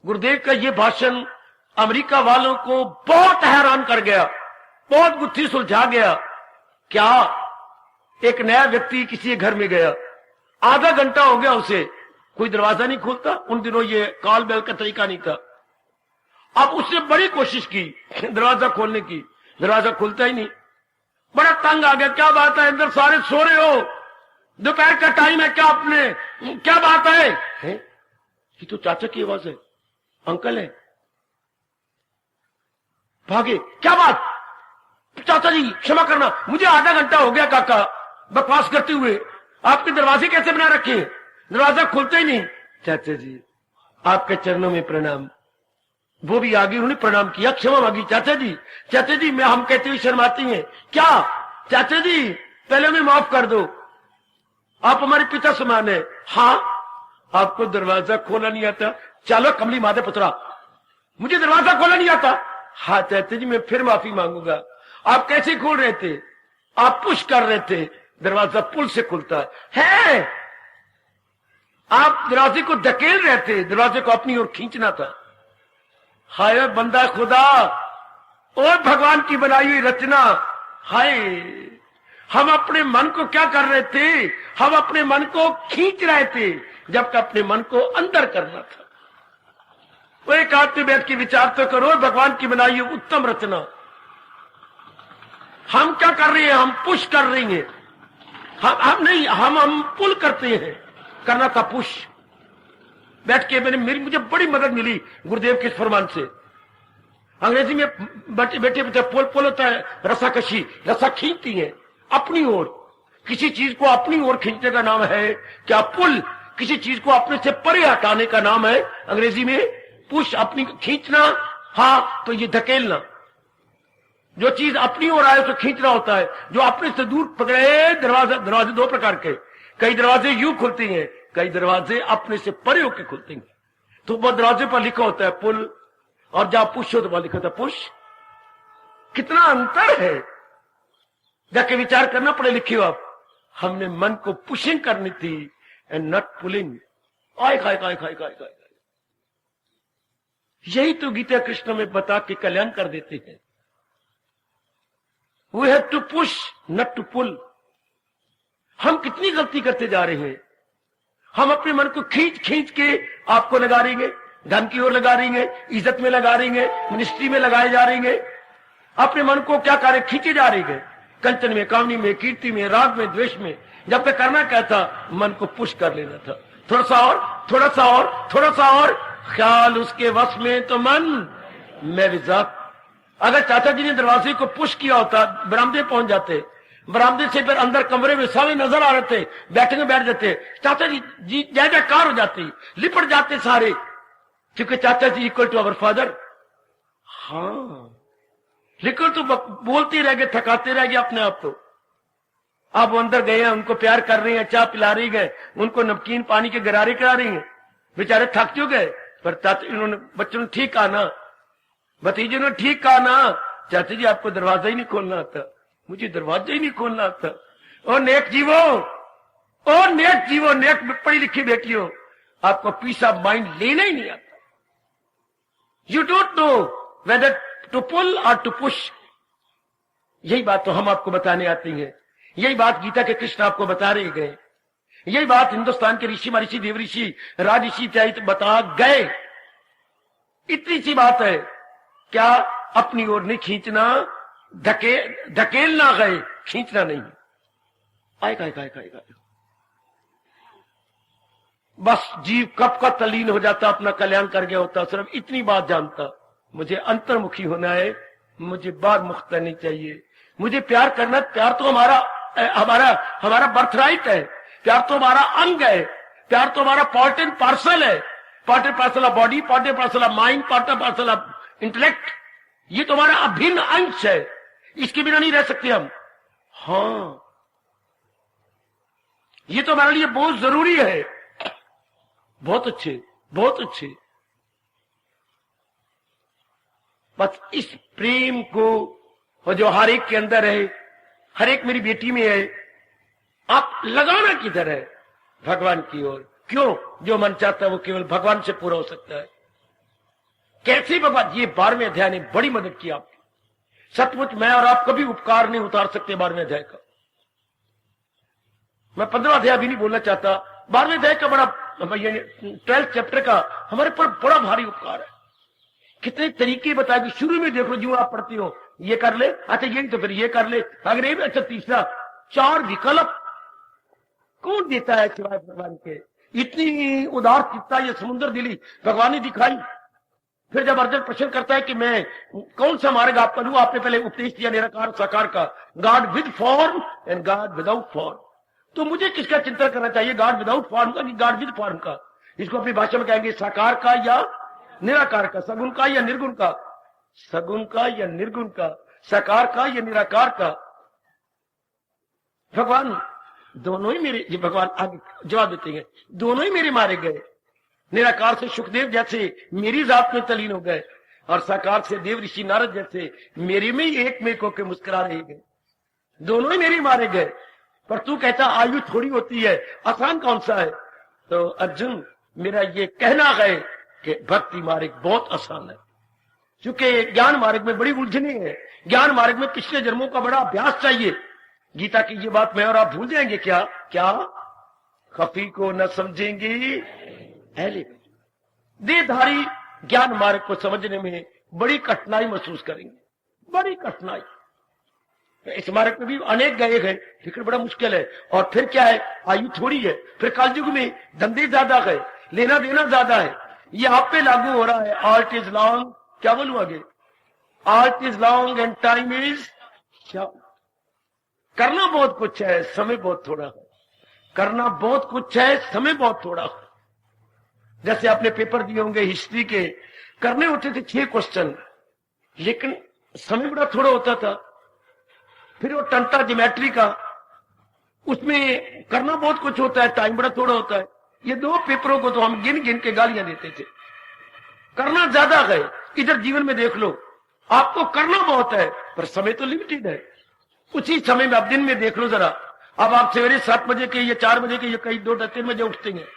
गुरुदेव का यह भाषण अमेरिका वालों को बहुत हैरान कर गया, बहुत गुत्थी सुलझा गया। क्या? एक नया व्यक्ति किसी घर में गया, आधा घंटा हो गया उसे, कोई दरवाजा नहीं खोलता। उन दिनों ये कॉल बेल का तरीका नहीं था। अब उसने बड़ी कोशिश की दरवाजा खोलने की, दरवाजा खुलता ही नहीं। बड़ा तंग आ गया, क्या बात है, अंदर सारे सो रहे हो, दोपहर का टाइम है, क्या आपने, क्या बात है? ये तो चाचा की आवाज है, अंकल है। भागे, क्या बात? चाचा जी क्षमा करना, मुझे आधा घंटा हो गया काका बकवास करते हुए, आपके दरवाजे कैसे बना रखे हैं, दरवाजा खुलता ही नहीं। चाचा जी आपके चरणों में प्रणाम। वो भी आगे, उन्होंने प्रणाम किया, क्षमा मांगी। चाचा जी मैं, हम कहते हुए शर्माती हैं। क्या? चाचा जी पहले हमें माफ कर दो, आप हमारे पिता समान है। हाँ, आपको दरवाजा खोला नहीं आता? चलो कमली माधे पुत्रा, मुझे दरवाजा खोला नहीं आता। हाँ चाचा जी मैं फिर माफी मांगूंगा। आप कैसे खोल रहे थे? आप पुश कर रहे थे, दरवाजा पुल से खुलता है। आप दरवाजे को धकेल रहे थे, दरवाजे को अपनी ओर खींचना था। हाय बंदा खुदा, और भगवान की बनाई हुई रचना, हाय हम अपने मन को क्या कर रहे थे? हम अपने मन को खींच रहे थे, जबकि अपने मन को अंदर करना था। वो एक आदमी बैठ के विचार तो करो, भगवान की बनाई हुई उत्तम रचना। हम क्या कर रहे हैं? हम पुश कर रहे हैं। हम नहीं, हम पुल करते हैं। करना था पुश। बैठ के मुझे बड़ी मदद मिली गुरुदेव के फरमान से। अंग्रेजी में बेटे पुल होता है रसाकशी, रसा खींचती है अपनी ओर। किसी चीज को अपनी ओर खींचने का नाम है क्या? पुल। किसी चीज को अपने से परे हटाने का नाम है अंग्रेजी में पुश। अपनी खींचना, हाँ, तो ये धकेलना। जो चीज अपनी ओर आए तो खींचना होता है, जो अपने से दूर पकड़े। दरवाजे दो प्रकार के, कई दरवाजे यूं खुलते हैं, कई दरवाजे अपने से परे होकर खुलते हैं। तो वो दरवाजे पर लिखा होता है पुल, और जहां पुश हो तो वहां लिखा होता है पुश। कितना अंतर है! जाके विचार करना, पढ़े लिखे हो आप। हमने मन को पुशिंग करनी थी एंड नॉट पुलिंग। आय खाए खाए खाए खाए खाए। यही तो गीता कृष्ण में बता के कल्याण कर देते हैं। We have to push not to pull. हम कितनी गलती करते जा रहे हैं। हम अपने मन को खींच खींच के आपको लगा रहेंगे, धन की ओर लगा रहेंगे, इज्जत में लगा रहेंगे, मिनिस्ट्री में लगाए जा रहेंगे। अपने मन को क्या कार्य खींचे जा रहे हैं, कंचन में, कामनी में, कीर्ति में, राग में, द्वेष में। जब तक करना क्या था? मन को पुश कर लेना था। थोड़ा सा और, थोड़ा सा और, थोड़ा सा और। ख्याल उसके वश में तो मन मैं विजात। अगर चाचा जी ने दरवाजे को पुश किया होता, बरामदे पहुंच जाते। बरामदे से फिर अंदर कमरे में सारे नजर आ रहे थे, बैठे बैठ जाते। चाचा जी जय जयकार हो जाती, लिपट जाते सारे, क्योंकि चाचा जी इक्वल टू अवर फादर। हाँ, लेकिन तो बोलते रह गए, थकाते रह गए अपने आप। तो अब वो अंदर गए हैं, उनको प्यार कर रही हैं, चाय पिला रही गए, उनको नमकीन पानी के गरारे करा रही हैं। बेचारे थक क्यों गए? पर चाचा इन्होंने, बच्चों ने ठीक कहा ना, भतीजे ने ठीक कहा ना, चाचा जी आपको दरवाजा ही नहीं खोलना आता। मुझे दरवाजा ही नहीं खोलना आता। और नेक जीवो, और नेक जीवो, नेक पढ़ी लिखी बेटियों, आपको पीस ऑफ माइंड लेना ही नहीं आता। You don't know whether to pull और टू पुश। यही बात तो हम आपको बताने आती है। यही बात गीता के कृष्ण आपको बता रहे गए। यही बात हिंदुस्तान के ऋषि महर्षि, देव ऋषि, राज ऋषि इत्यादि बता गए। इतनी सी बात है क्या? अपनी ओर नहीं खींचना, धकेलना गए, खींचना नहीं। आएगा बस जीव कब का तल्लीन हो जाता, अपना कल्याण कर गया होता। सिर्फ इतनी बात जानता, मुझे अंतर्मुखी होना है, मुझे बाहर मुक्त नहीं चाहिए, मुझे प्यार करना। प्यार तो हमारा बर्थराइट है, प्यार तो हमारा अंग है, प्यार तो हमारा पार्ट एंड पार्सल है। Part and parcel of body, part and parcel of mind, part and parcel of intellect. ये तो हमारा अभिन्न अंश है, इसके बिना नहीं रह सकते हम। हाँ, ये तो हमारे लिए बहुत जरूरी है। बहुत अच्छे, बहुत अच्छे। बस इस प्रेम को, और जो हर एक के अंदर है, हर एक मेरी बेटी में है, आप लगाना किधर है? भगवान की ओर। क्यों? जो मन चाहता है वो केवल भगवान से पूरा हो सकता है। कैसे भगवान? ये 12वें अध्याय ने बड़ी मदद की आपकी। सचमुच मैं और आप कभी उपकार नहीं उतार सकते 12वें अध्याय का। मैं 15वां अध्याय भी नहीं बोलना चाहता। 12वें अध्याय का बड़ा, 12th चैप्टर का हमारे पर बड़ा भारी उपकार है। कितने तरीके बताए कि शुरू में देख लो, जो आप पढ़ती हो, ये कर ले, अच्छा ये तो फिर ये कर ले, अगर ये भी, अच्छा तीसरा। 4 विकल्प कौन देता है सिवाय भगवान के? इतनी उदार चित्ता, ये समुद्र दिली भगवान ने दिखाई। फिर जब अर्जुन प्रश्न करता है कि मैं कौन सा मार्ग आपका लूं, आपने पहले उपदेश दिया निराकार साकार का, God with form and God without form. तो मुझे किसका चिंतन करना चाहिए, गॉड विदाउट फॉर्म का कि गॉड विद फॉर्म का? इसको अपनी भाषा में कहेंगे साकार का या निराकार का, सगुण का या निर्गुण का, सगुण का या निर्गुण का, साकार का या निराकार का। भगवान दोनों ही मेरे, भगवान आगे जवाब देते हैं, दोनों ही मेरे मारे गए। निराकार से सुखदेव जैसे मेरी जात में तलीन हो गए, और साकार से देव ऋषि नारद जैसे मेरे में ही एक में होकर मुस्कुरा रहे गए। दोनों ही मेरे मारे गए। पर तू कहता आयु थोड़ी होती है, आसान कौन सा है? तो अर्जुन, मेरा ये कहना है कि भक्ति मार्ग बहुत आसान है, क्योंकि ज्ञान मार्ग में बड़ी उलझने हैं। ज्ञान मार्ग में पिछले जन्मों का बड़ा अभ्यास चाहिए। गीता की ये बात मैं और आप भूल जाएंगे क्या? क्या खफी को न समझेंगे अहले देहधारी ज्ञान मार्ग को समझने में बड़ी कठिनाई महसूस करेंगे, बड़ी कठिनाई। इस मार्ग में भी अनेक गए गए लेकिन बड़ा मुश्किल है। और फिर क्या है, आयु थोड़ी है, फिर कालयुग में धंधे ज्यादा है, लेना देना ज्यादा है। ये आप पे लागू हो रहा है। आर्ट इज लॉन्ग, क्या बोलूं आगे, art is long and time is क्या। करना बहुत कुछ है, समय बहुत थोड़ा है। करना बहुत कुछ है, समय बहुत थोड़ा है। जैसे आपने पेपर दिए होंगे हिस्ट्री के, करने होते थे 6 क्वेश्चन, लेकिन समय बड़ा थोड़ा होता था। फिर वो टंटा ज्योमेट्री का, उसमें करना बहुत कुछ होता है, टाइम बड़ा थोड़ा होता है। ये 2 पेपरों को तो हम गिन गिन के गालियां देते थे। करना ज्यादा है। इधर जीवन में देख लो, आपको करना बहुत है पर समय तो लिमिटेड है। उसी समय में आप दिन में देख लो जरा, अब आप सवेरे 7 बजे के या 4 बजे के या कई 2-3 बजे उठते हैं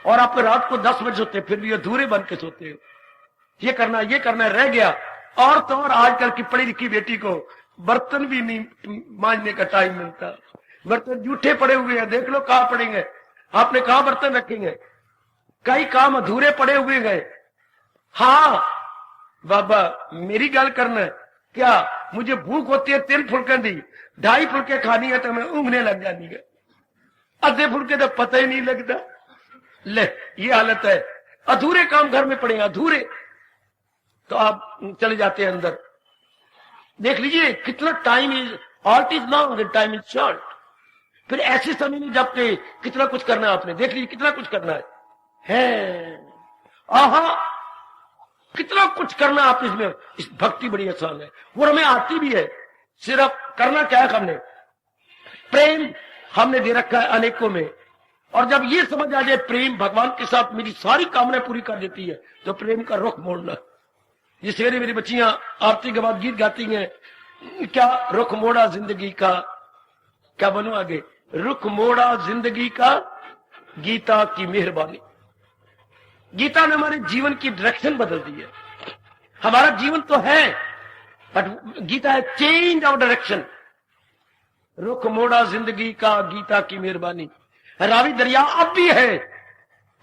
और आप रात को 10 बजे सोते हैं, फिर भी अधूरे बन के सोते हो। ये करना रह गया। और तो और आजकल की पढ़ी लिखी बेटी को बर्तन भी नहीं मांजने का टाइम मिलता। बर्तन जूठे पड़े हुए हैं, देख लो कहां पड़ेंगे, आपने कहां बर्तन रखेंगे। कई काम अधूरे पड़े हुए गए। हाँ बाबा मेरी गल करना, क्या मुझे भूख होती है 3 फुलके दी, 2.5 फुलके खानी है तो मैं ऊँघने लग जानी है, आधे फुलके तो पता ही नहीं लगता। ले ये हालत है, अधूरे काम घर में पड़े, अधूरे। तो आप चले जाते हैं अंदर, देख लीजिए कितना time is, art is long and time is short. फिर ऐसे समय में जब के कितना कुछ करना है आपने, देख लीजिए कितना कुछ करना है। आहा कितना कुछ करना आप इसमें। इस भक्ति बड़ी आसान है, वो हमें आती भी है। सिर्फ करना क्या है, हमने प्रेम हमने दे रखा है अनेकों में। और जब ये समझ आ जाए प्रेम भगवान के साथ मेरी सारी कामनाएं पूरी कर देती है, तो प्रेम का रुख मोड़ना। ये सवेरे मेरी बच्चियां आरती के बाद गीत गाती हैं, क्या रुख मोड़ा जिंदगी का, क्या बनू आगे, रुख मोड़ा जिंदगी का गीता की मेहरबानी। गीता ने हमारे जीवन की डायरेक्शन बदल दी है। हमारा जीवन तो है बट गीता है चेंज ऑफ डायरेक्शन। रुख मोड़ा जिंदगी का गीता की मेहरबानी। रावी दरिया अब भी है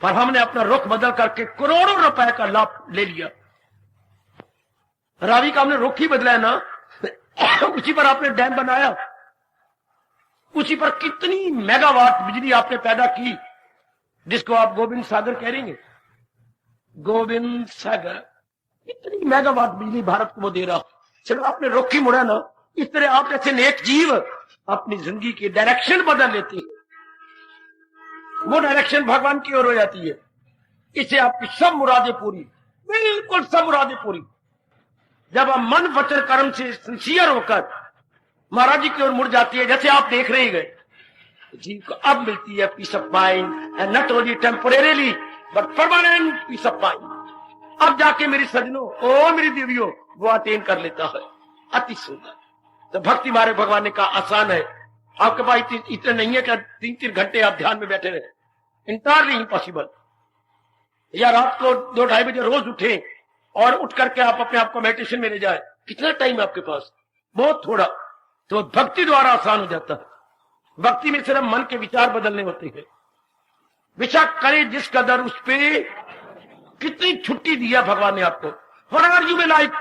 पर हमने अपना रुख बदल करके करोड़ों रुपए का लाभ ले लिया। रावी का हमने रुख ही बदला है ना, उसी पर आपने डैम बनाया, उसी पर कितनी मेगावाट बिजली आपने पैदा की, जिसको आप गोविंद सागर कह रहे हैं। गोविंद सागर इतनी मेगावाट बिजली भारत को वो दे रहा। चलो आपने रुख ही मुड़ा ना। इस तरह आप ऐसे नेक जीव अपनी जिंदगी की डायरेक्शन बदल लेते हैं, वो डायरेक्शन भगवान की ओर हो जाती है। इससे आपकी सब मुरादें पूरी, बिल्कुल सब मुरादें पूरी। जब आप मन वचन कर्म से सिंसियर होकर महाराज जी की ओर मुड़ जाती है, जैसे आप देख रहे गए, जी को अब मिलती है peace of mind and not only temporarily but permanent peace of mind. अब जाके मेरी सजनों, ओ मेरी देवियों, वो अटेन कर लेता है। अति सुंदर। तो भक्ति मारे भगवान ने कहा आसान है, आपके पास इतने नहीं है कि 3-3 घंटे आप ध्यान में बैठे रहे, इंटायरली इम्पॉसिबल। या रात को 2-2.5 बजे रोज उठे और उठ करके आप अपने आप को मेडिटेशन में ले जाए, कितना टाइम आपके पास, बहुत थोड़ा। तो भक्ति द्वारा आसान हो जाता है। भक्ति में सिर्फ मन के विचार बदलने होते हैं। विचार करे जिस कदर उस पे कितनी छुट्टी दिया भगवान ने आपको। Whatever you may like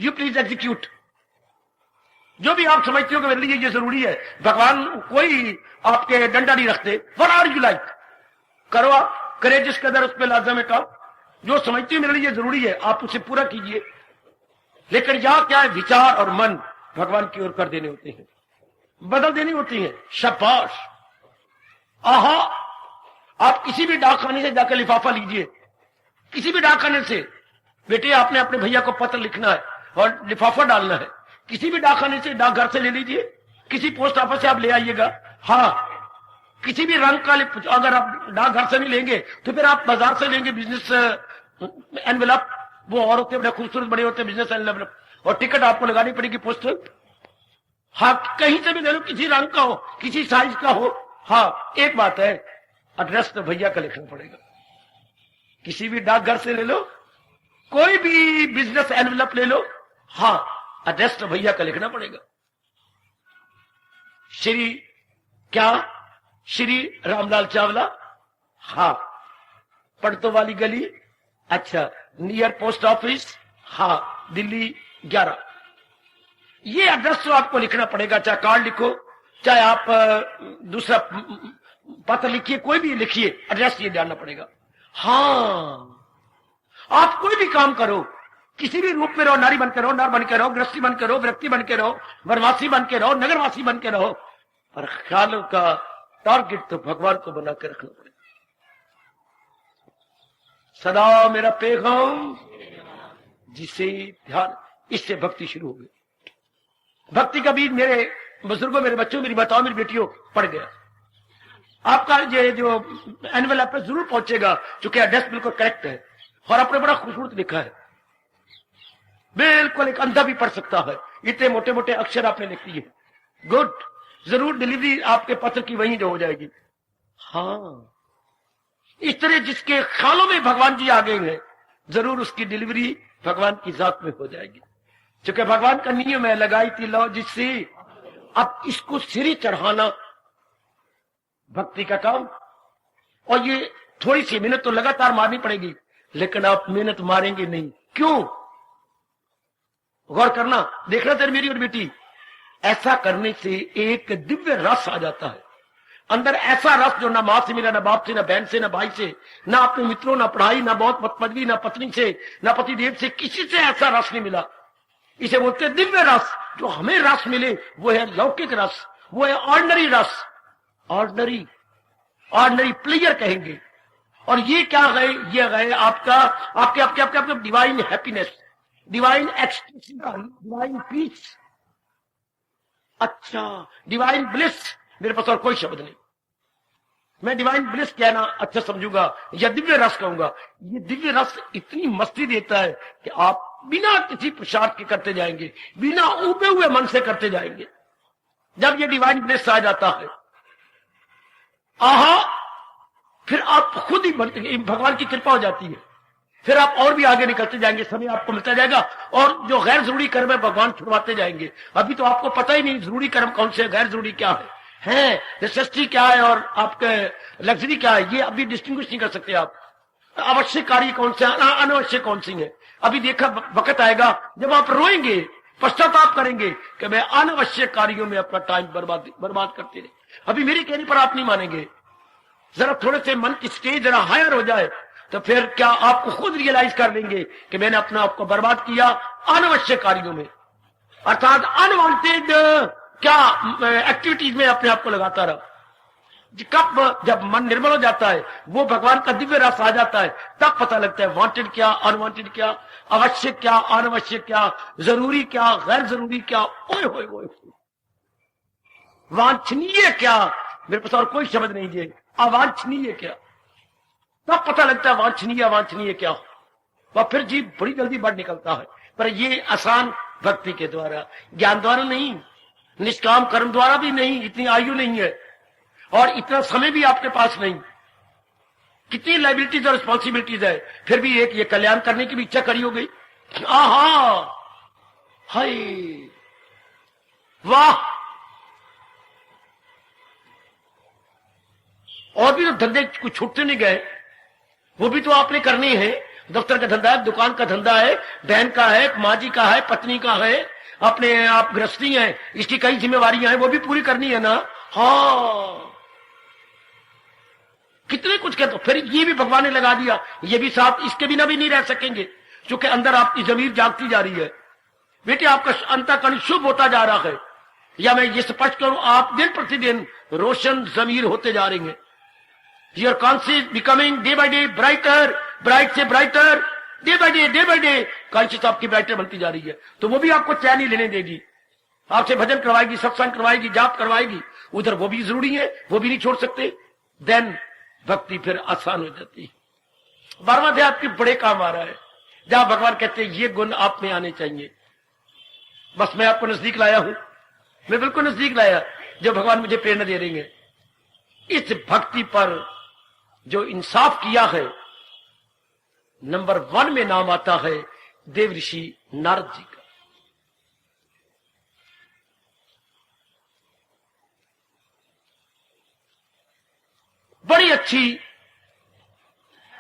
you please execute. जो भी आप समझते हो कि मेरे लिए ये जरूरी है, भगवान कोई आपके डंडा नहीं रखते। व्हाटएवर यू लाइक करो, आप करे जिस कदर उस पे लाजम है काम। जो समझते हो मेरे लिए जरूरी है आप उसे पूरा कीजिए। लेकिन यहां क्या है, विचार और मन भगवान की ओर कर देने होते हैं, बदल देनी होती है। शाबाश। आहा आप किसी भी डाकखाने से जाकर लिफाफा लीजिए, किसी भी डाकखाने से, बेटे आपने अपने भैया को पत्र लिखना है और लिफाफा डालना है, किसी भी डाकखाने से, डाकघर से ले लीजिए, किसी पोस्ट ऑफिस से आप ले आइएगा। हाँ किसी भी रंग का, अगर आप डाकघर से नहीं लेंगे तो फिर आप बाजार से लेंगे, बिजनेस एनवेलप, वो और होते हैं, बड़े खूबसूरत बड़े होते हैं बिजनेस एनवेलप। और टिकट आपको लगानी पड़ेगी पोस्टल। हाँ कहीं से भी ले लो, किसी रंग का हो, किसी साइज का हो। हाँ एक बात है, एड्रेस तो भैया का लिखना पड़ेगा। किसी भी डाकघर से ले लो, कोई भी बिजनेस एनवेलप ले लो, हाँ एड्रेस तो भैया का लिखना पड़ेगा। श्री क्या? श्री रामलाल चावला, हाँ। पड़तो वाली गली, अच्छा। नियर पोस्ट ऑफिस, हाँ, दिल्ली 11। ये एड्रेस तो आपको लिखना पड़ेगा, चाहे कार्ड लिखो, चाहे आप दूसरा पत्र लिखिए, कोई भी लिखिए, एड्रेस ये जानना पड़ेगा। हाँ, आप कोई भी काम करो, किसी भी रूप में रहो, नारी बन के रहो, नर बन के रहो, गृहस्थी बन के रहो, व्यक्ति बन के रहो, वनवासी बन के रहो, नगरवासी बन के रहो, पर ख्यालों का टारगेट तो भगवान को बना के रखना पड़ेगा। सदा मेरा पैगाम जिसे ध्यान, इससे भक्ति शुरू हो गई। भक्ति का बीज मेरे बुजुर्गों, मेरे बच्चों, मेरी माताओं, मेरी बेटियों पड़ गया। आपका ये जो एनवेलप पे जरूर पहुंचेगा, क्योंकि एड्रेस बिल्कुल करेक्ट है और आपने बड़ा खूबसूरत लिखा है, बिल्कुल एक अंधा भी पढ़ सकता है, इतने मोटे मोटे अक्षर आपने लिख दिए। गुड, जरूर डिलीवरी आपके पत्र की वहीं जो हो जाएगी। हाँ, इस तरह जिसके ख्यालों में भगवान जी आ गए हैं, जरूर उसकी डिलीवरी भगवान की जात में हो जाएगी, क्योंकि भगवान का नियम है, लगाई थी लो जिससे। अब इसको सिरी चढ़ाना भक्ति का काम, और ये थोड़ी सी मेहनत तो लगातार मारनी पड़ेगी, लेकिन आप मेहनत मारेंगे नहीं। क्यों? गौर करना, देखना तेरी मेरी और बेटी, ऐसा करने से एक दिव्य रस आ जाता है अंदर, ऐसा रस जो ना मां से मिला, ना बाप से, ना बहन से, ना भाई से, ना अपने मित्रों, ना पढ़ाई, ना बहुत पदवी, ना पत्नी से, ना पति देव से, किसी से ऐसा रस नहीं मिला। इसे बोलते हैं दिव्य रस। जो हमें रस मिले वो है लौकिक रस, वो है ऑर्डिनरी रस, ऑर्डिनरी प्लेयर कहेंगे। और ये क्या गए? ये गए आपका आपके आपके आपके आपके divine happiness, divine extension, divine peace. अच्छा, डिवाइन ब्लिस, मेरे पास और कोई शब्द नहीं, मैं डिवाइन ब्लिस कहना अच्छा समझूंगा या दिव्य रस कहूंगा। ये दिव्य रस इतनी मस्ती देता है कि आप बिना किसी पुरुषार्थ के करते जाएंगे, बिना उबे हुए मन से करते जाएंगे। जब ये डिवाइन ब्लिस आ जाता है, आहा, फिर आप खुद ही भगवान की कृपा हो जाती है, फिर आप और भी आगे निकलते जाएंगे, समय आपको मिलता जाएगा, और जो गैर जरूरी कर्म है भगवान छुड़वाते जाएंगे। अभी तो आपको पता ही नहीं जरूरी कर्म कौन से, गैर जरूरी क्या है नेसेसिटी क्या है और आपके लग्जरी क्या है, ये अभी डिस्टिंग्विश नहीं कर सकते आप। आवश्यक कार्य कौन से, अनावश्यक कौन सी है। अभी देखा वक्त आएगा जब आप रोएंगे, पश्चाताप करेंगे कि मैं अनावश्यक कार्यों में अपना टाइम बर्बाद करते रहे। अभी मेरे कहने पर आप नहीं मानेंगे, जरा थोड़े से मन की स्टेज जरा हायर हो जाए तो फिर क्या आपको खुद रियलाइज कर लेंगे कि मैंने अपना आपको बर्बाद किया अनावश्यक कार्यों में, अर्थात अनवांटेड क्या एक्टिविटीज में अपने आप को लगाता रहा। कब जब मन निर्मल हो जाता है, वो भगवान का दिव्य रस आ जाता है, तब पता लगता है वांटेड क्या, अनवांटेड क्या, आवश्यक क्या, अनावश्यक क्या, जरूरी क्या, गैर जरूरी क्या, ओए होए होए, वांछनीय क्या, मेरे पास और कोई शब्द नहीं है, अवांछनीय क्या, तब पता लगता है वांछनीय अवांछनीय क्या हो, वह फिर जीव बड़ी जल्दी बढ़ निकलता है। पर ये आसान भक्ति के द्वारा, ज्ञान द्वारा नहीं, निष्काम कर्म द्वारा भी नहीं, इतनी आयु नहीं है और इतना समय भी आपके पास नहीं, कितनी लाइबिलिटीज और रिस्पॉन्सिबिलिटीज है, फिर भी एक ये कल्याण करने की भी इच्छा करी हो गई। आहा, हाय, वाह। और भी तो धंधे कुछ छूटते नहीं गए, वो भी तो आपने करने हैं। दफ्तर का धंधा है, दुकान का धंधा है, बहन का है, माँ जी का है, पत्नी का है, अपने आप गृहस्थी है, इसकी कई जिम्मेवारियां हैं, वो भी पूरी करनी है ना। हाँ, कितने कुछ कहते, फिर ये भी भगवान ने लगा दिया, ये भी साथ, इसके बिना भी नहीं रह सकेंगे, क्योंकि अंदर आपकी जमीर जागती जा रही है। बेटे आपका अंतःकरण शुभ होता जा रहा है, या मैं ये स्पष्ट करूं, आप दिन प्रतिदिन रोशन जमीर होते जा रहे हैं। Your conscious becoming day by day brighter, bright से brighter, day by day conscious आपकी brighter बनती जा रही है, तो वो भी आपको चैन ही लेने देगी, आपसे भजन करवाएगी, सत्संग करवाएगी, जाप करवाएगी, उधर वो भी जरूरी है, वो भी नहीं छोड़ सकते। देन भक्ति फिर आसान हो जाती है। 12वां अध्याय आपके बड़े काम आ रहा है, जहां भगवान कहते हैं ये गुण आप में आने चाहिए। बस मैं आपको नजदीक लाया हूं, मैं बिल्कुल नजदीक लाया, जो भगवान मुझे प्रेरणा दे रही है। इस भक्ति पर जो इंसाफ किया है, नंबर 1 में नाम आता है देव ऋषि नारद जी का। बड़ी अच्छी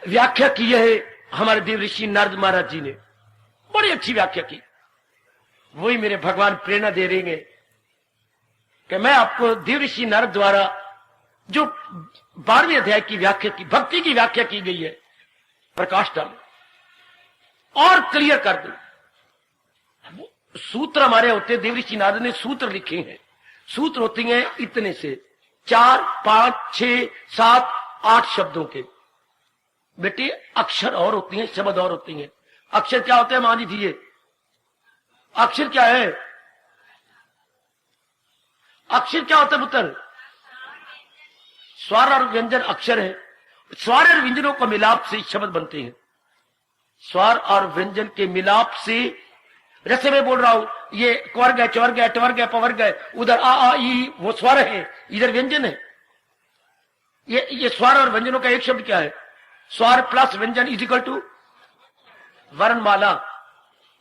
व्याख्या की है हमारे देव ऋषि नारद महाराज जी ने, बड़ी अच्छी व्याख्या की। वही मेरे भगवान प्रेरणा दे रहे हैं कि मैं आपको देव ऋषि नारद द्वारा जो 12वें अध्याय की व्याख्या की, भक्ति की व्याख्या की गई है, प्रकाश डालूं और क्लियर कर दूं। सूत्र हमारे होते, देव ऋषि नारद ने सूत्र लिखे हैं। सूत्र होते हैं इतने से 4, 5, 6, 7, 8 शब्दों के। बेटे अक्षर और होती हैं, शब्द और होती हैं। अक्षर क्या होते हैं मान लीजिए, अक्षर क्या है? अक्षर क्या होता है पुत्र? स्वर और व्यंजन अक्षर है। स्वर और व्यंजनों का मिलाप से शब्द बनते हैं। स्वर और व्यंजन के मिलाप से, जैसे मैं बोल रहा हूं ये क्वर्ग है, चवर्ग है, टवर्ग है, पवर्ग है, उधर आ ई वो स्वर है, इधर व्यंजन है। ये स्वर और व्यंजनों का एक शब्द क्या है? स्वर प्लस व्यंजन इज इक्वल टू वर्णमाला।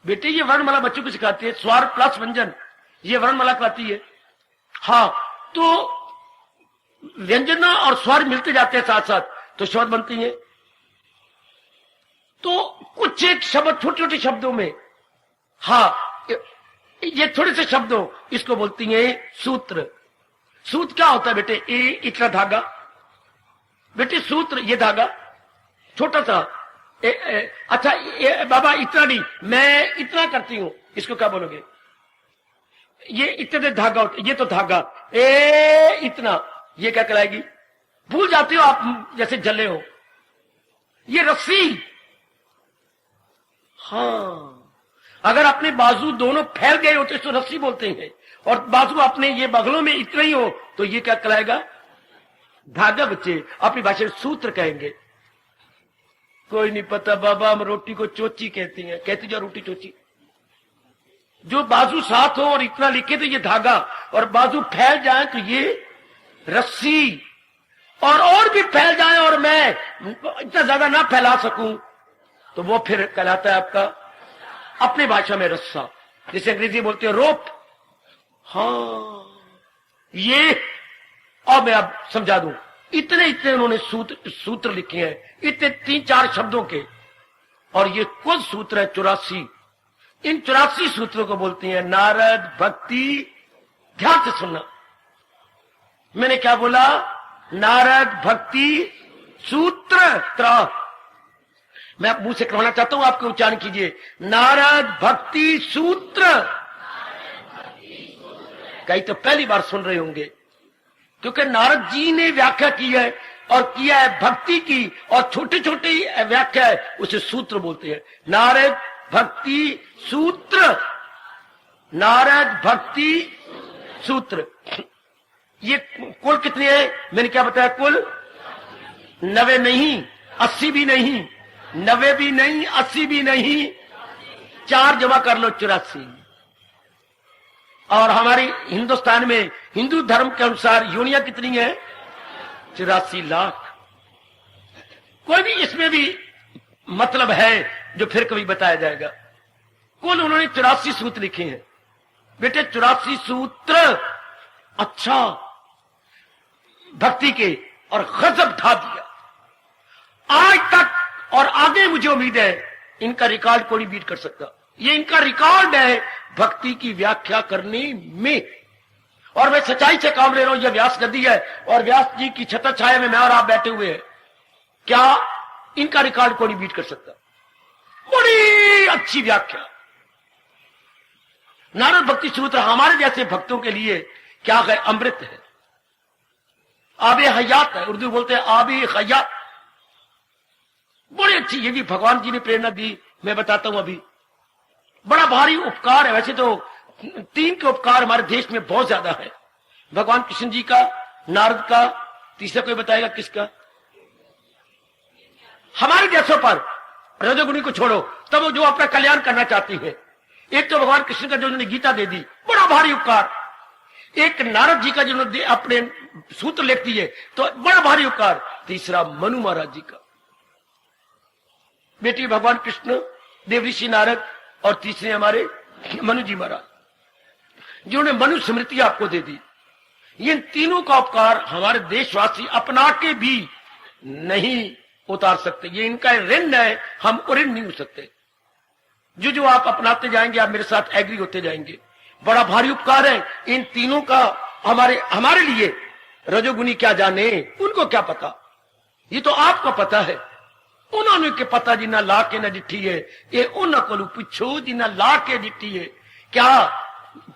बेटे ये वर्णमाला बच्चों को सिखाती है, स्वर प्लस व्यंजन ये वर्णमाला कहती है। हाँ, तो व्यंजन और स्वर मिलते जाते हैं साथ साथ तो शब्द बनती है। तो कुछ एक शब्द छोटे छोटे शब्दों में, हाँ ये थोड़े से शब्दों, इसको बोलती हैं सूत्र। सूत्र क्या होता है बेटे? इतना धागा, बेटे सूत्र ये धागा छोटा सा। अच्छा बाबा इतना नहीं, मैं इतना करती हूं, इसको क्या बोलोगे? ये इतने धागा होता, ये तो धागा इतना, ये क्या कहलाएगी? भूल जाते हो आप, जैसे जले हो। ये रस्सी, हाँ अगर अपने बाजू दोनों फैल गए हो तो इसको रस्सी बोलते हैं, और बाजू अपने ये बगलों में इतना ही हो तो ये क्या कहलाएगा? धागा। बच्चे अपनी भाषा में सूत्र कहेंगे। कोई नहीं पता बाबा, हम रोटी को चोची कहती हैं। कहती जो रोटी चोची, जो बाजू साथ हो और इतना लिखे तो ये धागा, और बाजू फैल जाए तो ये रस्सी, और भी फैल जाए और मैं इतना ज्यादा ना फैला सकूं तो वो फिर कहलाता है आपका अपनी भाषा में रस्सा, जिसे अंग्रेजी बोलते हैं रोप। हाँ ये, अब मैं अब समझा दूं, इतने इतने उन्होंने सूत्र लिखे हैं, इतने 3-4 शब्दों के, और ये कुल सूत्र है 84। इन 84 सूत्रों को बोलते हैं नारद भक्ति। ध्यान से सुनना, मैंने क्या बोला? नारद भक्ति सूत्र। मैं आप मुंह से कहना चाहता हूं, आपके उच्चारण कीजिए, नारद भक्ति सूत्र। कई तो पहली बार सुन रहे होंगे, क्योंकि नारद जी ने व्याख्या की है और किया है भक्ति की, और छोटी छोटी व्याख्या है, उसे सूत्र बोलते हैं। नारद भक्ति सूत्र, नारद भक्ति सूत्र। ये कुल कितने हैं? मैंने क्या बताया? कुल 90 नहीं, 80 भी नहीं, 90 भी नहीं, 80 भी नहीं, 4 जमा कर लो 84। और हमारी हिंदुस्तान में हिंदू धर्म के अनुसार योनियां कितनी है? 84 लाख। कोई भी इसमें भी मतलब है जो फिर कभी बताया जाएगा। कुल उन्होंने 84 सूत्र लिखे हैं बेटे, 84 सूत्र। अच्छा भक्ति के, और गजब ढा दिया आज तक, और आगे मुझे उम्मीद है इनका रिकॉर्ड कोई बीट कर सकता। ये इनका रिकॉर्ड है भक्ति की व्याख्या करने में, और मैं सच्चाई से काम ले रहा हूं। यह व्यास गद्दी है और व्यास जी की छत्र छाया में मैं और आप बैठे हुए हैं। क्या इनका रिकॉर्ड कोई बीट कर सकता? बड़ी अच्छी व्याख्या। नारद भक्ति सूत्र हमारे जैसे भक्तों के लिए क्या है? अमृत है, आबे हयात है। उर्दू बोलते हैं आबे हयात। बड़ी अच्छी, ये भी भगवान जी ने प्रेरणा दी। मैं बताता हूं, अभी बड़ा भारी उपकार है। वैसे तो 3 के उपकार हमारे देश में बहुत ज्यादा है, भगवान कृष्ण जी का, नारद का, तीसरा कोई बताएगा किसका? हमारे देशों पर रजोगुणी को छोड़ो, तब वो जो अपना कल्याण करना चाहती है। एक तो भगवान कृष्ण का जो उन्होंने गीता दे दी, बड़ा भारी उपकार। एक नारद जी का जिन्होंने अपने सूत्र लिख दिए, तो बड़ा भारी उपकार। तीसरा मनु महाराज जी का, बेटी भगवान कृष्ण, देव ऋषि नारद, और तीसरे हमारे मनु जी महाराज, जिन्होंने मनु स्मृति आपको दे दी। इन तीनों का उपकार हमारे देशवासी अपना के भी नहीं उतार सकते। ये इनका ऋण है, हम ऋण नहीं हो सकते। जो जो आप अपनाते जाएंगे, आप मेरे साथ एग्री होते जाएंगे। बड़ा भारी उपकार है इन तीनों का हमारे लिए। रजोगुनी क्या जाने, उनको क्या पता, ये तो आपको पता है। उन्होंने के पता जिन्ना ला के न डिठी है, ये उन्होंने को पूछो जिन्ना ला के डिठी है। क्या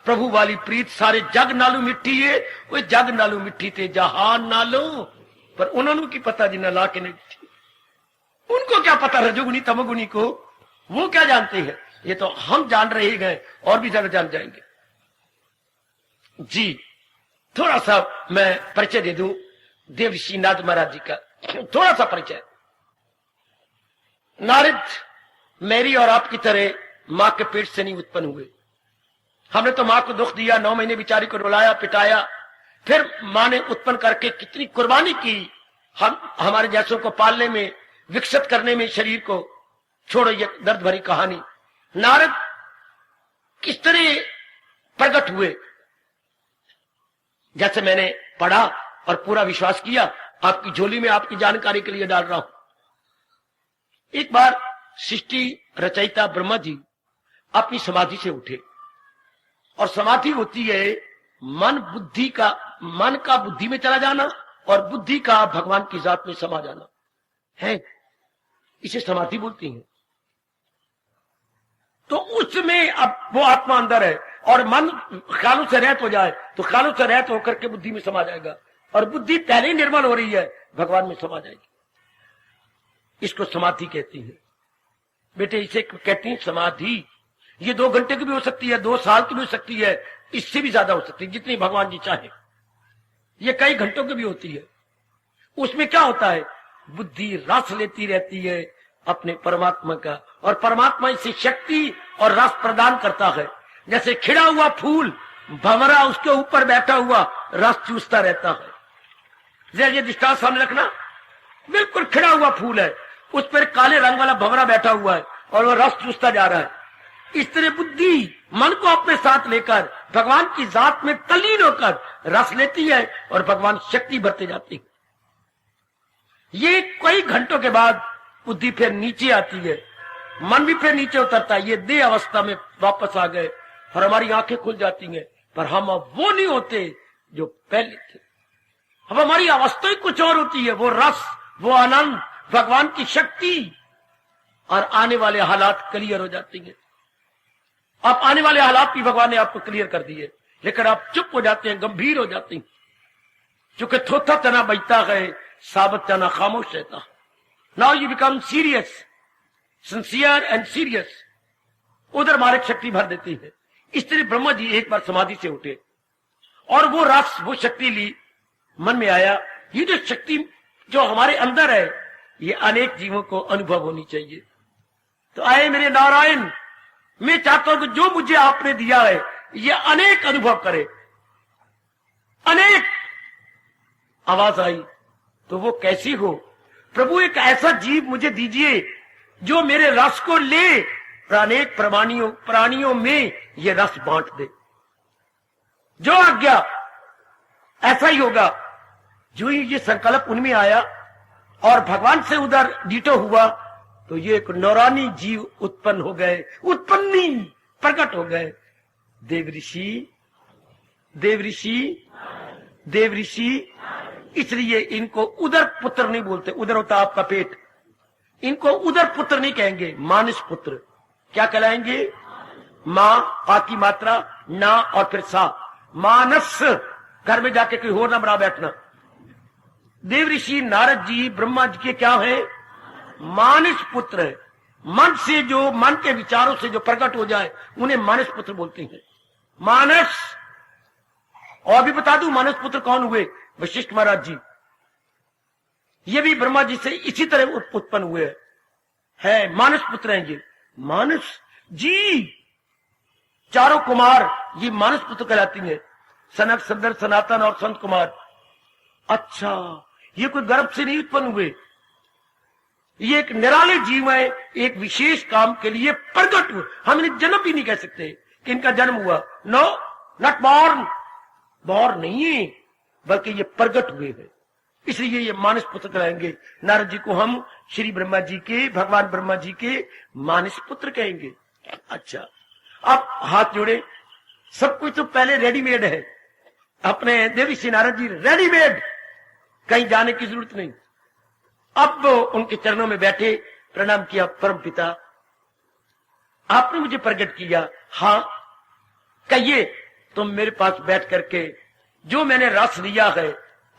प्रभु वाली प्रीत सारे जग नालू मिट्टी है, वो जग नालू मिट्टी थे जहान नालो, पर उन्होंने की पता जिन्ना ला के नहीं डिठी। उनको क्या पता रजोगुनी तमोगुनी को, वो क्या जानते हैं। ये तो हम जान रहे गए और भी ज्यादा जान जाएंगे। जी थोड़ा सा मैं परिचय दे दूं देवर्षि नारद महाराज जी का, थोड़ा सा परिचय। नारद मेरी और आपकी तरह मां के पेट से नहीं उत्पन्न हुए। हमने तो मां को दुख दिया, 9 महीने बेचारी को रुलाया पिटाया, फिर मां ने उत्पन्न करके कितनी कुर्बानी की हमारे जैसों को पालने में, विकसित करने में शरीर को। छोड़ो ये दर्द भरी कहानी। नारद किस तरह प्रकट हुए, जैसे मैंने पढ़ा और पूरा विश्वास किया, आपकी झोली में आपकी जानकारी के लिए डाल रहा हूं। एक बार सृष्टि रचयिता ब्रह्मा जी अपनी समाधि से उठे, और समाधि होती है मन का बुद्धि में चला जाना और बुद्धि का भगवान की जात में समा जाना है, इसे समाधि बोलती हैं। तो उसमें अब वो आत्मा अंदर है और मन ख्यालों से रहित हो जाए तो ख्यालों से रहित होकर के बुद्धि में समा जाएगा, और बुद्धि पहले ही निर्मल हो रही है, भगवान में समा जाएगी। इसको समाधि कहती है बेटे, इसे कहती है समाधि। ये 2 घंटे की भी हो सकती है, 2 साल की भी हो सकती है, इससे भी ज्यादा हो सकती है, जितनी भगवान जी चाहे। ये कई घंटों की भी होती है। उसमें क्या होता है, बुद्धि रस लेती रहती है अपने परमात्मा का, और परमात्मा इसे शक्ति और रस प्रदान करता है। जैसे खिड़ा हुआ फूल, भंवरा उसके ऊपर बैठा हुआ रस चूसता रहता है। ये दृष्टांत सामने रखना, बिल्कुल खिड़ा हुआ फूल है, उस पर काले रंग वाला भंवरा बैठा हुआ है और वो रस चूसता जा रहा है। इस तरह बुद्धि मन को अपने साथ लेकर भगवान की जात में तल्लीन होकर रस लेती है और भगवान शक्ति भरते जाती है। ये कई घंटों के बाद बुद्धि फिर नीचे आती है, मन भी फिर नीचे उतरता है। ये देह अवस्था में वापस आ गए और हमारी आंखें खुल जाती हैं, पर हम अब वो नहीं होते जो पहले थे। अब हमारी अवस्था ही कुछ और होती है, वो रस, वो आनंद, भगवान की शक्ति, और आने वाले हालात क्लियर हो जाती हैं। अब आने वाले हालात भी भगवान ने आपको क्लियर कर दिए, लेकिन आप चुप हो जाते हैं, गंभीर हो जाते हैं, क्योंकि थोथा तना बजता है, साबत तना खामोश रहता। Now you become serious, sincere and serious. उधर मार्ग शक्ति भर देती है। इस तरह ब्रह्मा जी एक बार समाधि से उठे और वो रस, वो शक्ति ली, मन में आया ये जो शक्ति जो हमारे अंदर है, ये अनेक जीवों को अनुभव होनी चाहिए। तो आए मेरे नारायण, मैं चाहता हूं कि जो मुझे आपने दिया है ये अनेक अनुभव करे। अनेक आवाज आई, तो वो कैसी हो प्रभु, एक ऐसा जीव मुझे दीजिए जो मेरे रस को ले, अनेक प्राणियों में ये रस बांट दे। जो आज्ञा ऐसा ही होगा। जो ही ये संकल्प उनमें आया और भगवान से उधर डीटो हुआ, तो ये एक नौरानी जीव उत्पन्न हो गए, उत्पन्नी प्रकट हो गए। देवऋषि देवऋषि देवऋषि, इसलिए इनको उदर पुत्र नहीं बोलते। उदर होता आपका पेट, इनको उदर पुत्र नहीं कहेंगे, मानस पुत्र। क्या कहलाएंगे? मां, पा की मात्रा, ना और फिर सा, मानस। घर में जाके कोई और ना बना बैठना। देवऋषि नारद जी ब्रह्मा जी के क्या है? मानस पुत्र है। मन से जो, मन के विचारों से जो प्रकट हो जाए उन्हें मानस पुत्र बोलते हैं। मानस। और भी बता दूं मानस पुत्र कौन हुए? वशिष्ठ महाराज जी। ये भी ब्रह्मा जी से इसी तरह उत्पन्न हुए है, मानस पुत्र हैं ये। मानस जी, चारों कुमार ये मानस पुत्र कहलाती हैं, सनक, सदर, सनातन और संत कुमार। अच्छा, ये कोई गर्भ से नहीं उत्पन्न हुए, ये एक निराले जीव है, एक विशेष काम के लिए प्रकट हुए। हम इन्हें जन्म भी नहीं कह सकते कि इनका जन्म हुआ। No, not born. बॉर्न नहीं है, बल्कि ये प्रकट हुए हैं, इसलिए ये मानस पुत्र कहेंगे। नारद जी को हम श्री ब्रह्मा जी के, भगवान ब्रह्मा जी के मानस पुत्र कहेंगे। अच्छा, आप हाथ जोड़े। सब कुछ तो पहले रेडीमेड है, अपने देवर्षि नारद जी रेडीमेड, कहीं जाने की जरूरत नहीं। अब उनके चरणों में बैठे, प्रणाम किया। परम पिता, आपने मुझे प्रकट किया। हाँ, कहिए। तुम मेरे पास बैठ करके जो मैंने रस लिया है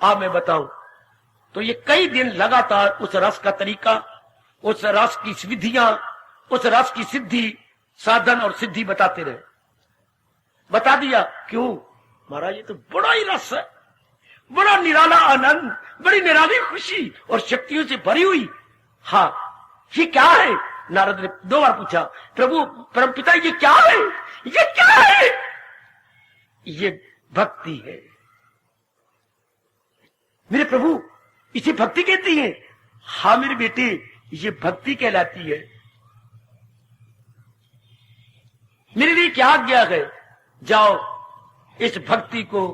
आप मैं बताऊं। तो ये कई दिन लगातार उस रस का तरीका, उस रस की विधियां, उस रस की सिद्धि, साधन और सिद्धि बताते रहे। बता दिया। क्यों महाराज, ये तो बड़ा ही रस है, बड़ा निराला आनंद, बड़ी निराली खुशी और शक्तियों से भरी हुई। हाँ, ये क्या है? नारद ने 2 बार पूछा। प्रभु परमपिता, ये क्या है? ये क्या है? ये भक्ति है मेरे प्रभु, इसे भक्ति कहती है। हाँ मेरे बेटे, ये भक्ति कहलाती है। मेरे लिए क्या आज्ञा है? जाओ इस भक्ति को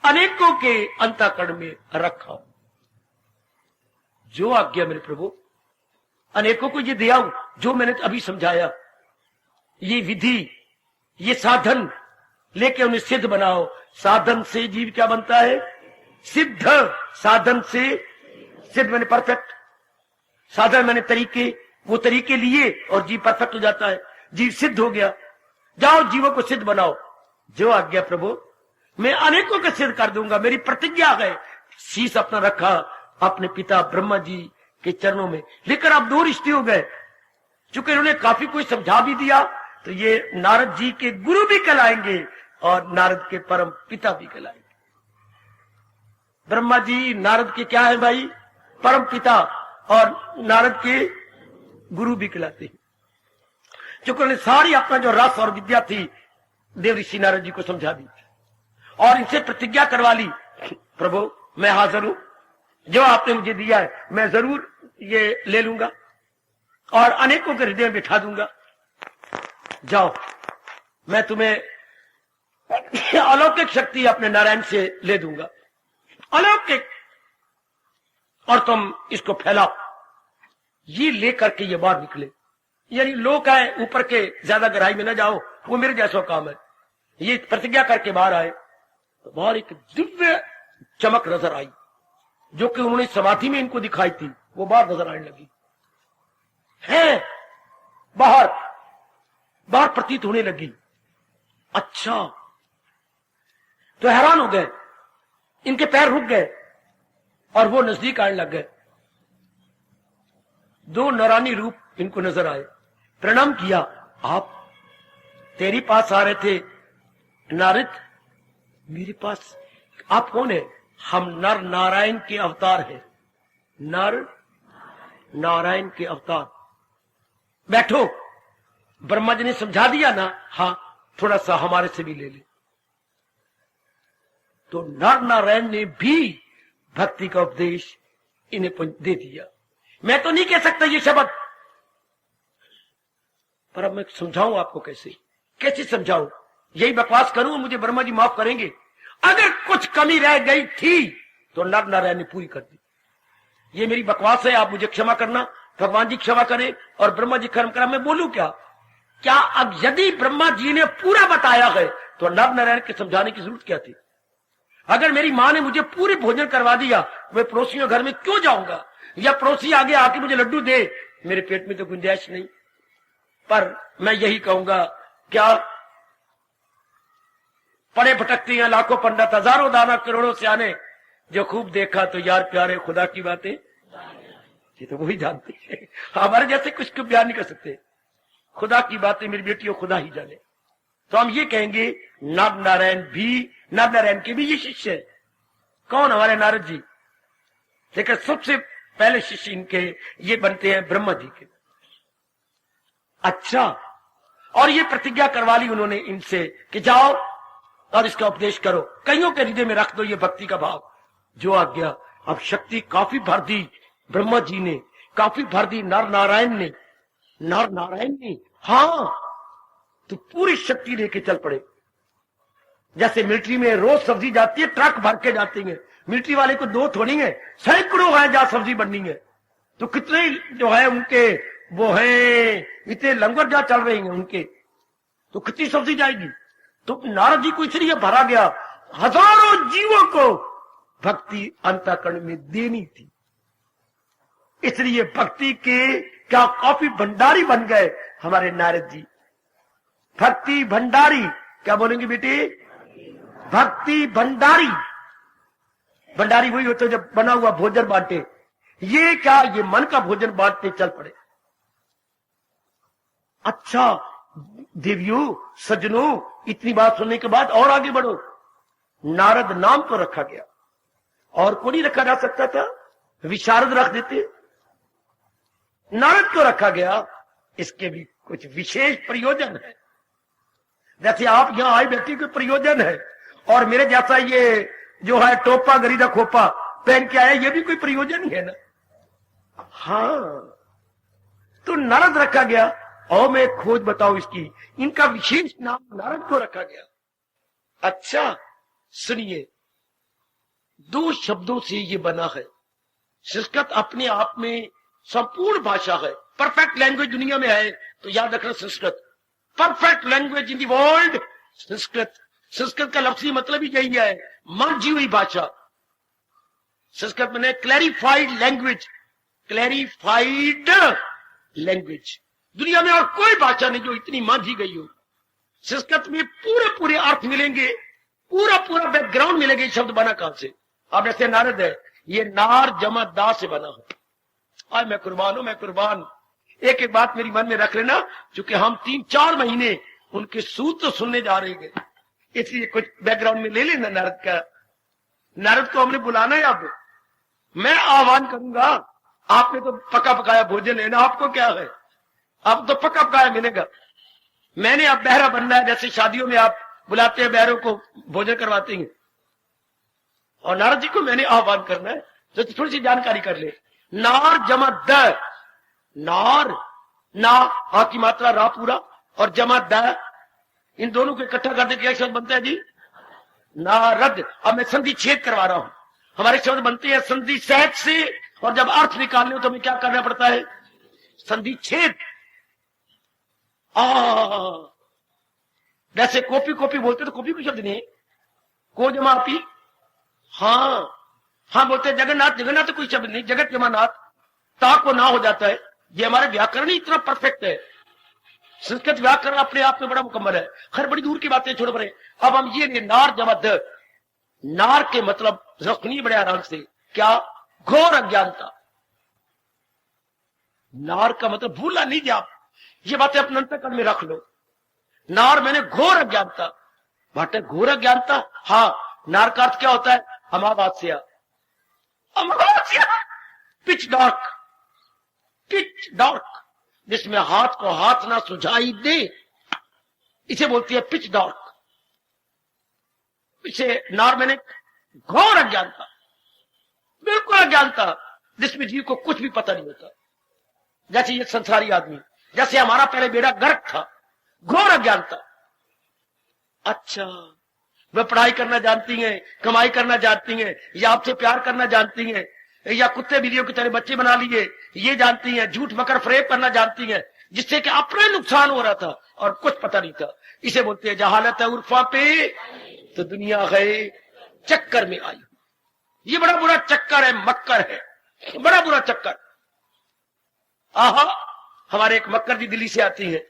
अनेकों के अंतःकरण में रखा। जो आज्ञा मेरे प्रभु, अनेकों को ये दिया जो मैंने अभी समझाया। ये विधि, ये साधन लेके उन्हें सिद्ध बनाओ। साधन से जीव क्या बनता है? सिद्ध। साधन से सिद्ध मैंने परफेक्ट, साधन मैंने तरीके, वो तरीके लिए और जीव परफेक्ट हो जाता है, जीव सिद्ध हो गया। जाओ जीवों को सिद्ध बनाओ। जो आज्ञा प्रभु, मैं अनेकों को सिद्ध कर दूंगा, मेरी प्रतिज्ञा है। शीश अपना रखा अपने पिता ब्रह्मा जी के चरणों में, लेकर अब 2 रिश्ते हो गए। चूंकि उन्होंने काफी कुछ समझा भी दिया, तो ये नारद जी के गुरु भी कहलाएंगे और नारद के परम पिता भी कहलाएंगे। ब्रह्मा जी नारद के क्या है भाई? परम पिता, और नारद के गुरु भी कहलाते हैं। चूंकि उन्होंने सारी अपना जो रस और विद्या थी देवर्षि नारद जी को समझा दी और इनसे प्रतिज्ञा करवा ली। प्रभु मैं हाजिर हूं, जो आपने मुझे दिया है मैं जरूर ये ले लूंगा और अनेकों के हृदय में बिठा दूंगा। जाओ, मैं तुम्हें अलौकिक शक्ति अपने नारायण से ले दूंगा, अलौकिक, और तुम इसको फैलाओ। ये लेकर के ये बाहर निकले। यानी लोग आए ऊपर के, ज्यादा गहराई में न जाओ, वो मेरे जैसा काम है। ये प्रतिज्ञा करके बाहर आए तो बाहर एक दिव्य चमक नजर आई, जो कि उन्होंने समाधि में इनको दिखाई थी, वो बाहर नजर आने लगी है। बाहर बाहर प्रतीत होने लगी। अच्छा, तो हैरान हो गए, इनके पैर रुक गए और वो नजदीक आने लग गए। 2 नौरानी रूप इनको नजर आए। प्रणाम किया। आप तेरे पास आ रहे थे नारद? मेरे पास? आप कौन है? हम नर नारायण के अवतार हैं। नर नारायण के अवतार। बैठो। ब्रह्मा जी ने समझा दिया ना? हाँ, थोड़ा सा हमारे से भी ले ले। तो नर नारायण ने भी भक्ति का उपदेश इन्हें दे दिया। मैं तो नहीं कह सकता ये शब्द, पर अब मैं समझाऊं आपको। कैसे समझाऊं? यही बकवास करूं, मुझे ब्रह्मा जी माफ करेंगे। अगर कुछ कमी रह गई थी तो नर नारायण ने पूरी कर दी। ये मेरी बकवास है, आप मुझे क्षमा करना, भगवान जी क्षमा करें और ब्रह्मा जी क्षमा करें। मैं बोलूं क्या? अब यदि ब्रह्मा जी ने पूरा बताया है तो नर नारायण के समझाने की जरूरत क्या थी? अगर मेरी मां ने मुझे पूरे भोजन करवा दिया, मैं पड़ोसियों घर में क्यों जाऊंगा? या पड़ोसी आगे आके मुझे लड्डू दे, मेरे पेट में तो गुंजाइश नहीं। पर मैं यही कहूंगा, क्या पड़े भटकते हैं लाखों पंडित, हजारों दाना करोड़ों सियाने, जो खूब देखा तो यार प्यारे खुदा की बातें ये तो वही जानते हैं। हमारे जैसे कुछ को बयान नहीं कर सकते। खुदा की बातें मेरी बेटियों खुदा ही जाने। तो हम ये कहेंगे नर नारायण के भी ये शिष्य है। कौन? हमारे नारद जी। लेकिन सबसे पहले शिष्य इनके ये बनते हैं ब्रह्मा जी के। अच्छा, और ये प्रतिज्ञा करवा ली उन्होंने इनसे कि जाओ और इसका उपदेश करो, कईयों के हृदय में रख दो ये भक्ति का भाव। जो आज्ञा। अब शक्ति काफी भर दी ब्रह्मा जी ने, काफी भर दी नर नारायण ने। हाँ, तो पूरी शक्ति लेके चल पड़े। जैसे मिलिट्री में रोज सब्जी जाती है, ट्रक भर के जाती है। मिलिट्री वाले को दो थोड़ी है, सैकड़ों है जहां सब्जी बननी है। तो कितने जो है उनके वो है, इतने लंगर जहां चल रहे हैं उनके, तो कितनी सब्जी जाएगी। तो नारद जी को इसलिए भरा गया, हजारों जीवों को भक्ति अंतःकरण में देनी थी, इसलिए भक्ति के क्या काफी भंडारी बन गए हमारे नारद जी। भक्ति भंडारी, क्या बोलेंगे बेटे? भक्ति भंडारी। भंडारी वही होते जब बना हुआ भोजन बांटे। ये क्या, ये मन का भोजन बांटते चल पड़े। अच्छा देवियों, सज्जनों, इतनी बात सुनने के बाद और आगे बढ़ो। नारद नाम तो रखा गया, और को नहीं रखा जा सकता था? विशारद रख देते। नारद क्यों रखा गया? इसके भी कुछ विशेष प्रयोजन है। जैसे आप यहां आए व्यक्ति के प्रयोजन है, और मेरे जैसा ये जो है टोपा गरीदा खोपा पहन के आया, ये भी कोई प्रयोजन ही है ना। हाँ, तो नारद रखा गया। और मैं खोज बताऊं इसकी, इनका विशेष नाम नारद को रखा गया। अच्छा सुनिए, दो शब्दों से ये बना है। संस्कृत अपने आप में संपूर्ण भाषा है, परफेक्ट लैंग्वेज दुनिया में है, तो याद रखना Sanskrit perfect language in the world. Sanskrit, Sanskrit का लफ्जी मतलब ही यही है, मंझी हुई भाषा। संस्कृत में क्लैरिफाइड लैंग्वेज, क्लैरिफाइड लैंग्वेज। दुनिया में और कोई भाषा नहीं जो इतनी मांझी गई हो। संस्कृत में पूरे पूरे अर्थ मिलेंगे, पूरा पूरा बैकग्राउंड मिलेगा। शब्द बना कहां से? अब जैसे नारद है, ये नार जमा दा से बना है। आज मैं कुर्बान हूं, मैं कुर्बान। एक एक बात मेरी मन में रख लेना, क्योंकि हम 3-4 महीने उनके सूत्र सुनने जा रहे हैं, इसलिए कुछ बैकग्राउंड में ले लेना नारद का। नारद को हमने बुलाना है। अब मैं आह्वान करूंगा, आपने तो पका पकाया भोजन लेना, आपको क्या है? अब तो पका पकाया मिलेगा। मैंने अब बहरा बनना है, जैसे शादियों में आप बुलाते हैं बहरों को, भोजन करवाते हैं, और नारद जी को मैंने आह्वान करना है। तो थोड़ी सी जानकारी कर ले। नार जमा द, नार ना आ की मात्रा रा पूरा, और जमा द, इन दोनों को इकट्ठा करने के शब्द बनता है जी नारद। अब मैं संधि छेद करवा रहा हूं। हमारे शब्द बनते हैं संधि सहज से, और जब अर्थ निकालने हो तो हमें क्या करना पड़ता है? संधि छेद। जैसे कॉपी कॉपी बोलते तो कॉपी कोई शब्द नहीं, को जमा पी। हाँ हाँ बोलते जगन्नाथ, जगन्नाथ तो कोई शब्द नहीं, जगत जमा नाथ, ता को ना हो जाता है। ये हमारे व्याकरण ही इतना परफेक्ट है। संस्कृत व्याकरण अपने आप में बड़ा मुकम्मल है। खैर बड़ी दूर की बातें छोड़ पड़े। अब हम ये नार जमा द, नार के मतलब सुनिए बड़े आराम से, क्या? घोर अज्ञानता। नार का मतलब भूला नहीं जा, ये बातें अपने अंतःकरण में रख लो। नार मैंने घोर अज्ञानता, बाटे घोर अज्ञानता। हाँ, नार का अर्थ क्या होता है? अमावास्या। अमावास्या, पिच डार्क, पिच डार्क, जिसमें हाथ को हाथ ना सुझाई दे, इसे बोलती है पिच डार्क। इसे नार मैंने घोर अज्ञानता, बिल्कुल अज्ञानता, जिसमें जीव को कुछ भी पता नहीं होता। जैसे ये संसारी आदमी, जैसे हमारा पहले बेड़ा गर्क था, घोर अज्ञानता। अच्छा, वह पढ़ाई करना जानती हैं, कमाई करना जानती हैं, या आपसे प्यार करना जानती हैं, या कुत्ते बिल्लियों की तरह बच्चे बना लिए, ये जानती हैं, झूठ मकर फरेब करना जानती हैं, जिससे कि अपने नुकसान हो रहा था और कुछ पता नहीं था। इसे बोलते हैं जहालत है उर्फा पे, तो दुनिया है चक्कर में आई। ये बड़ा बुरा चक्कर है, मक्कर है, बड़ा बुरा चक्कर। आहा, हमारे एक मक्कर जी दिल्ली से आती है,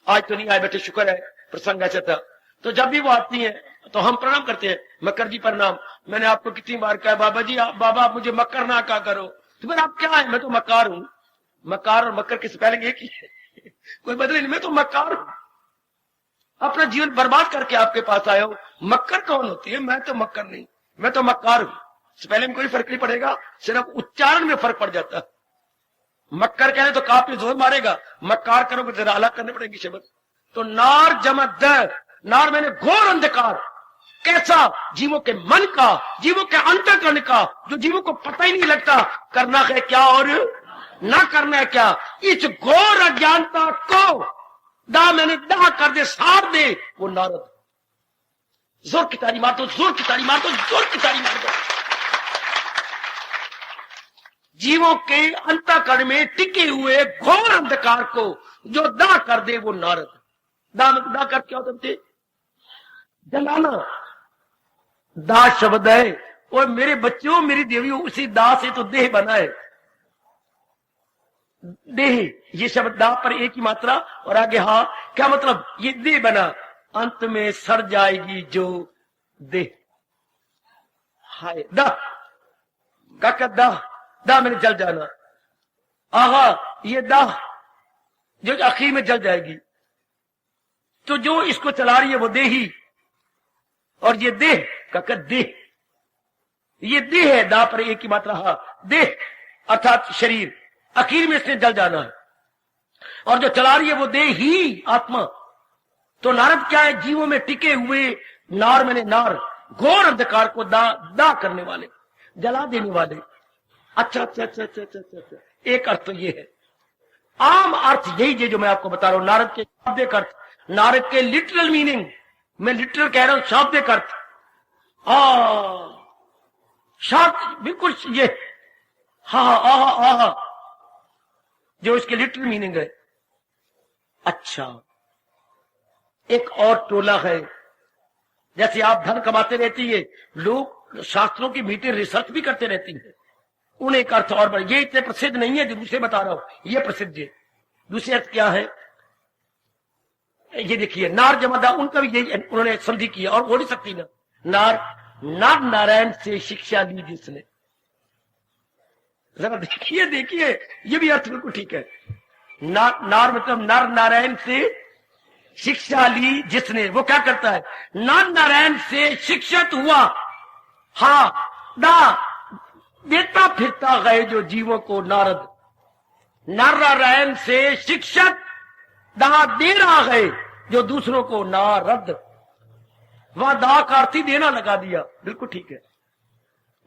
आज तो नहीं आए बेटे, शुक्र है प्रसंग ऐसा था। तो जब भी वो आती हैं तो हम प्रणाम करते हैं, मक्कर जी प्रणाम। मैंने आपको कितनी बार कहा बाबा जी, बाबा आप मुझे मक्कर ना कहा करो। तो फिर आप क्या है? मैं तो मक्कार हूं। मक्कार और मक्कर की स्पेलिंग एक ही है, कोई बदले नहीं। मैं तो मक्कार हूं, अपना जीवन बर्बाद करके आपके पास आया हूं। मक्कर कौन होती है? मैं तो मक्कर नहीं, मैं तो मक्कार हूं। स्पेलिंग में कोई फर्क नहीं पड़ेगा, सिर्फ उच्चारण में फर्क पड़ जाता है। मक्कर कहे तो काफी जोर मारेगा, मक्कार करोगे जरा अलग करने पड़ेगी शब्द। तो नार जमा द, नार मैंने घोर अंधकार। कैसा? जीवों के मन का, जीवों के अंतःकरण का, जो जीवों को पता ही नहीं लगता करना है क्या और ना करना है क्या। इस घोर अज्ञानता को दा मैंने दा कर दे, सार दे, वो नारद। जोर की ताली मार दो, जोर की ताली मार दो, जोर की ताली मार दो। जीवों के अंतःकरण में टिके हुए घोर अंधकार को जो दा कर दे वो नारद। दा कर क्या होता थे? जलाना। दा शब्द है। और मेरे बच्चों, मेरी देवियों, उसी दा से तो देह बना है। देह, ये शब्द दा पर एक ही मात्रा और आगे हा, क्या मतलब? ये देह बना, अंत में सड़ जाएगी जो देह। हाय दा, काका दा मैंने जल जाना। आहा, ये दा जो आखिर में जल जाएगी। तो जो इसको चला रही है वो देही, और ये देह काका देह, ये देह है। दा पर एक ही मात्रा हा, देह अर्थात शरीर, आखिर में इसने जल जाना है। और जो चला रही है वो देह ही आत्मा। तो नारद क्या है? जीवों में टिके हुए नार, मैंने नार, घोर अंधकार को दा करने वाले, जला देने वाले। अच्छा अच्छा अच्छा अच्छा अच्छा अच्छा, एक अर्थ तो ये है। आम अर्थ यही है जो मैं आपको बता रहा हूं। नारद के शाब्दिक अर्थ, नारद के लिटरल मीनिंग, मैं लिटरल कह रहा हूं, शाब्दिक अर्थ। शाब्द बिल्कुल ये हा हा जो इसके लिटरल मीनिंग है। अच्छा, एक और टोला है। जैसे आप धन कमाते रहती है, लोग शास्त्रों की मीटिंग रिसर्च भी करते रहती है, उन्हें एक अर्थ और बढ़। ये इतने प्रसिद्ध नहीं है जो दूसरे बता रहा हूं, ये प्रसिद्ध है। दूसरे अर्थ क्या है? ये देखिए, नार जमादा, उनका भी यही उन्होंने संधि किया, और हो नहीं सकती ना। नार नारायण से शिक्षा ली जिसने। जरा देखिए देखिए, ये भी अर्थ बिल्कुल ठीक है। नार मतलब नर नारायण से शिक्षा ली जिसने, वो क्या करता है? नर नारायण से शिक्षित हुआ। हाँ, देता फिरता गए जो जीवों को नारद, नर नारायण से शिक्षित दे रहा गए जो दूसरों को नारद। वह दा का अर्थ ही देना लगा दिया, बिल्कुल ठीक है।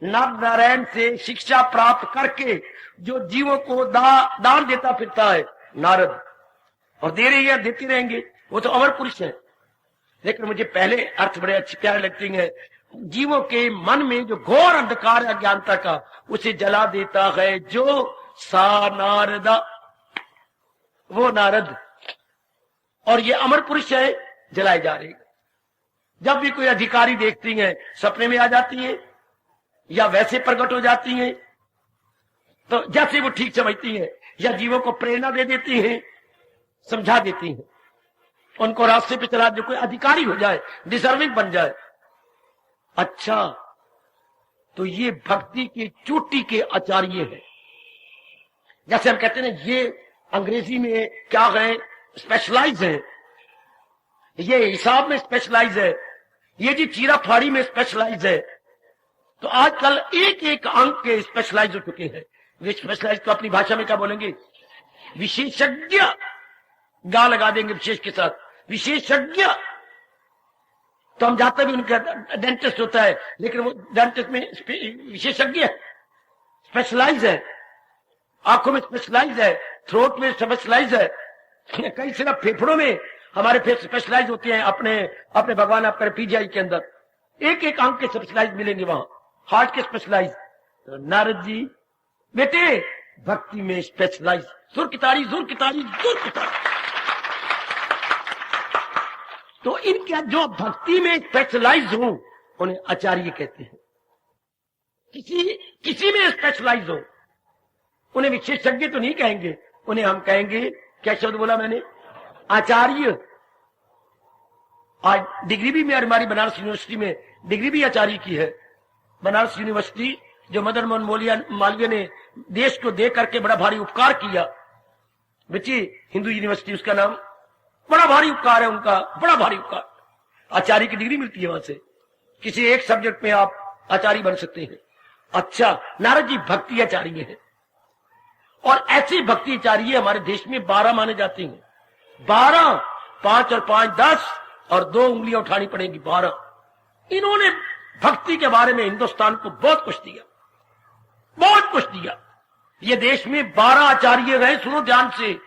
नर नारायण से शिक्षा प्राप्त करके जो जीवों को दान देता फिरता है नारद, और दे रही है, देते रहेंगे, वो तो अमर पुरुष है। लेकिन मुझे पहले अर्थ बड़े अच्छे प्यारे लगते हैं। जीवों के मन में जो घोर अंधकार है अज्ञानता का, उसे जला देता है जो सा नारदा, वो नारद। और ये अमर पुरुष है, जलाए जा रहे। जब भी कोई अधिकारी देखती हैं, सपने में आ जाती हैं या वैसे प्रकट हो जाती हैं, तो जैसे वो ठीक समझती हैं, या जीवों को प्रेरणा दे देती हैं, समझा देती हैं, उनको रास्ते पे चला, जो कोई अधिकारी हो जाए, डिजर्विंग बन जाए। अच्छा, तो ये भक्ति की चोटी के आचार्य है। जैसे हम कहते हैं ये अंग्रेजी में क्या है, स्पेशलाइज है, ये हिसाब में स्पेशलाइज है, ये जी चीरा फाड़ी में स्पेशलाइज है। तो आजकल एक एक अंक के स्पेशलाइज हो चुके हैं। वे स्पेशलाइज तो अपनी भाषा में क्या बोलेंगे? विशेषज्ञ, गा लगा देंगे विशेष के साथ, विशेषज्ञ। तो हम जाते भी, उनका डेंटिस्ट होता है, लेकिन वो डेंटिस्ट में विशेषज्ञ है, स्पेशलाइज है, आंखों में स्पेशलाइज है, थ्रोट में स्पेशलाइज है, कई सिर्फ फेफड़ों में हमारे फेफड़े स्पेशलाइज होते हैं। अपने भगवान आप करें पीजीआई के अंदर एक एक अंक के स्पेशलाइज मिलेंगे, वहां हार्ट के स्पेशलाइज। तो नारद जी बेटे भक्ति में स्पेशलाइज, सुर की तारी, सुर की तारी, सुर की तारी। तो इनके जो भक्ति में स्पेशलाइज हो उन्हें आचार्य कहते हैं। किसी में स्पेशलाइज हो उन्हें विशेषज्ञ तो नहीं कहेंगे, उन्हें हम कहेंगे, क्या शब्द बोला मैंने? आचार्य। आज डिग्री भी में हमारी बनारस यूनिवर्सिटी में डिग्री भी आचार्य की है। बनारस यूनिवर्सिटी जो मदन मोहन मालवीय ने देश को दे करके बड़ा भारी उपकार किया, बच्ची हिंदू यूनिवर्सिटी उसका नाम, बड़ा भारी उपकार है उनका, बड़ा भारी उपकार। आचार्य की डिग्री मिलती है वहां से, किसी एक सब्जेक्ट में आप आचार्य बन सकते हैं। अच्छा, नारद जी भक्ति आचार्य है, और ऐसी भक्ति आचार्य हमारे देश में 12 माने जाते हैं। 12, 5 और 5 10, और 2 उंगलियां उठानी पड़ेगी, 12। इन्होंने भक्ति के बारे में हिंदुस्तान को बहुत कुछ दिया, बहुत कुछ दिया। ये देश में 12 आचार्य रहे, सुनो ध्यान से,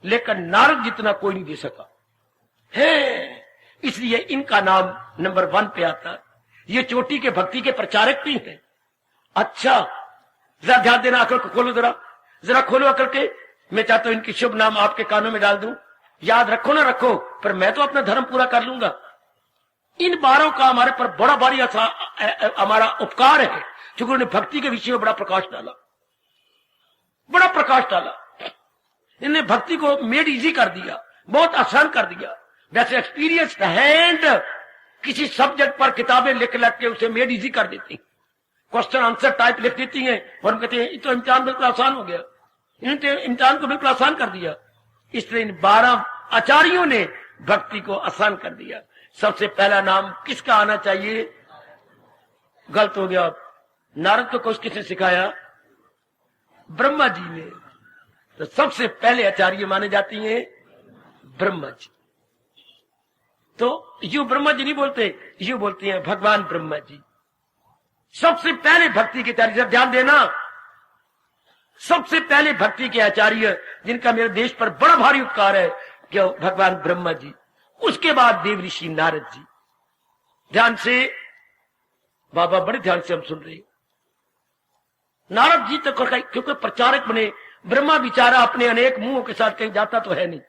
लेकिन नारद जितना कोई नहीं दे सका है। इसलिए इनका नाम नंबर 1 पे आता है। ये चोटी के भक्ति के प्रचारक भी हैं। अच्छा, जरा ध्यान देना, अकल को खोलो, जरा खोलो अकल के। मैं चाहता हूं इनकी शुभ नाम आपके कानों में डाल दूं। याद रखो ना रखो, पर मैं तो अपना धर्म पूरा कर लूंगा। इन 12 का हमारे पर बड़ा भारी हमारा उपकार है, क्योंकि उन्होंने भक्ति के विषय में बड़ा प्रकाश डाला, बड़ा प्रकाश डाला। इन्हें भक्ति को मेड इजी कर दिया, बहुत आसान कर दिया। वैसे एक्सपीरियंस्ड हैंड किसी सब्जेक्ट पर किताबें लिख के उसे मेड इजी कर देती, क्वेश्चन आंसर टाइप लिख देती हैं और हम कहते हैं ये तो इम्तिहान बिल्कुल आसान हो गया। इन्होंने तो इम्तिहान को बिल्कुल आसान कर दिया। इसलिए इन 12 आचार्यों ने भक्ति को आसान कर दिया। सबसे पहला नाम किसका आना चाहिए? गलत हो गया। नारद को कुछ किसने सिखाया? ब्रह्मा जी ने। तो सबसे पहले आचार्य माने जाती हैं ब्रह्मा जी। तो यूं ब्रह्मा जी नहीं बोलते, यूं बोलते हैं भगवान ब्रह्मा जी। सबसे पहले भक्ति के आचार्य, ध्यान देना, सबसे पहले भक्ति के आचार्य जिनका मेरे देश पर बड़ा भारी उपकार है, क्यों? भगवान ब्रह्मा जी। उसके बाद देव ऋषि नारद जी। ध्यान से बाबा, बड़े ध्यान से हम सुन रहे हैं। नारद जी तो क्योंकि प्रचारक बने, ब्रह्मा बेचारा अपने अनेक मुंहों के साथ कहीं जाता तो है नहीं,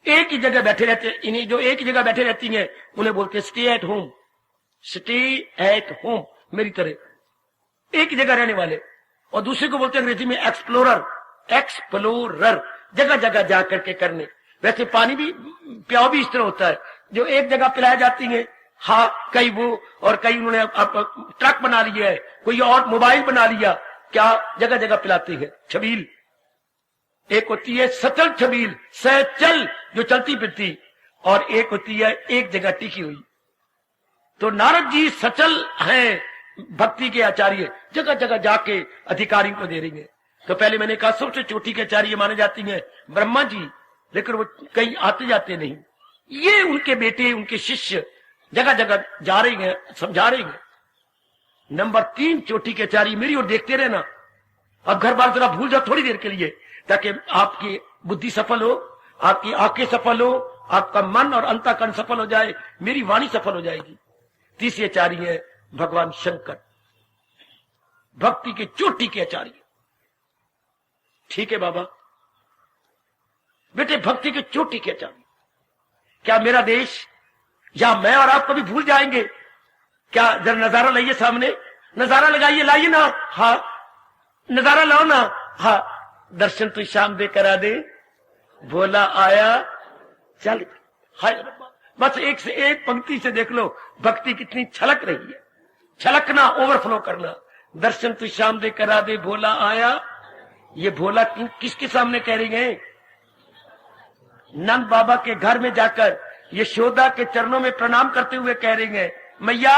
एक ही जगह बैठे रहते। इन्हें जो एक ही जगह बैठे रहती हैं उन्हें बोलते stay at home, stay at home, मेरी तरह एक ही जगह रहने वाले। और दूसरे को बोलते हैं अंग्रेजी में एक्सप्लोरर, एक्सप्लोरर, जगह जगह जाकर के करने। वैसे पानी भी, प्याव भी इस तरह होता है, जो एक जगह पिलाया जाती है, हाँ, कई वो और कई उन्होंने ट्रक बना लिया है, कोई और मोबाइल बना लिया, क्या जगह जगह पिलाते हैं। छबील एक होती है सचल छबील, सहचल जो चलती फिरती, और एक होती है एक जगह टिकी हुई। तो नारद जी सचल हैं भक्ति के आचार्य, जगह जगह जाके अधिकारियों को दे रही है। तो पहले मैंने कहा सबसे चोटी के आचार्य माने जाती हैं ब्रह्मा जी, लेकिन वो कहीं आते जाते नहीं। ये उनके बेटे, उनके शिष्य जगह जगह जा रहे हैं, समझा रहे हैं। नंबर 3 चोटी के आचार्य, मेरी ओर देखते रहना। अब घर बार जरा भूल जाओ थोड़ी देर के लिए, ताकि आपकी बुद्धि सफल हो, आपकी आंखें सफल हो, आपका मन और अंतःकरण सफल हो जाए, मेरी वाणी सफल हो जाएगी। तीसरे आचार्य है भगवान शंकर, भक्ति के चोटी के आचार्य। ठीक है बाबा बेटे, भक्ति के चोटी के आचार्य। क्या मेरा देश या मैं और आप कभी भूल जाएंगे? क्या जरा नजारा लाइए सामने, नजारा लगाइए, लाइए ना, हाँ नजारा लाओ ना, हाँ। दर्शन तो शाम दे करा दे, भोला आया चल, हाय रब्बा। बस एक से एक पंक्ति से देख लो भक्ति कितनी छलक रही है। छलकना, ओवरफ्लो करना। दर्शन तो शाम दे करा दे, भोला आया। ये भोला किसके सामने कह रही है? नंद बाबा के घर में जाकर यशोदा के चरणों में प्रणाम करते हुए कह रही है, मैया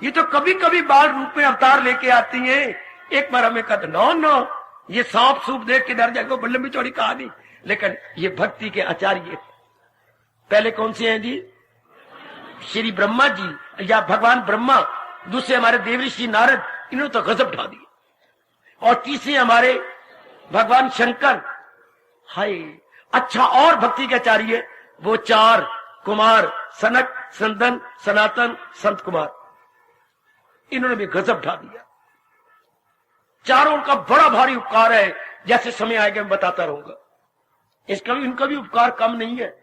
ये तो कभी कभी बाल रूप में अवतार लेके आती हैं, एक बार हमें कहते नो नो, ये सांप सूप देख के डर जाएगा, बड़ी लंबी चौड़ी कहानी। लेकिन ये भक्ति के आचार्य पहले कौन से हैं जी? श्री ब्रह्मा जी या भगवान ब्रह्मा, दूसरे हमारे देवऋषि नारद, इन्होंने तो गजब ढा दिए, और तीसरे हमारे भगवान शंकर। हाय अच्छा, और भक्ति के आचार्य वो 4 कुमार, सनक, संदन, सनातन, संत कुमार, इन्होंने भी गजब ढा दिया। चारों का बड़ा भारी उपकार है, जैसे समय आएगा मैं बताता रहूंगा। इसका भी इनका भी उपकार कम नहीं है।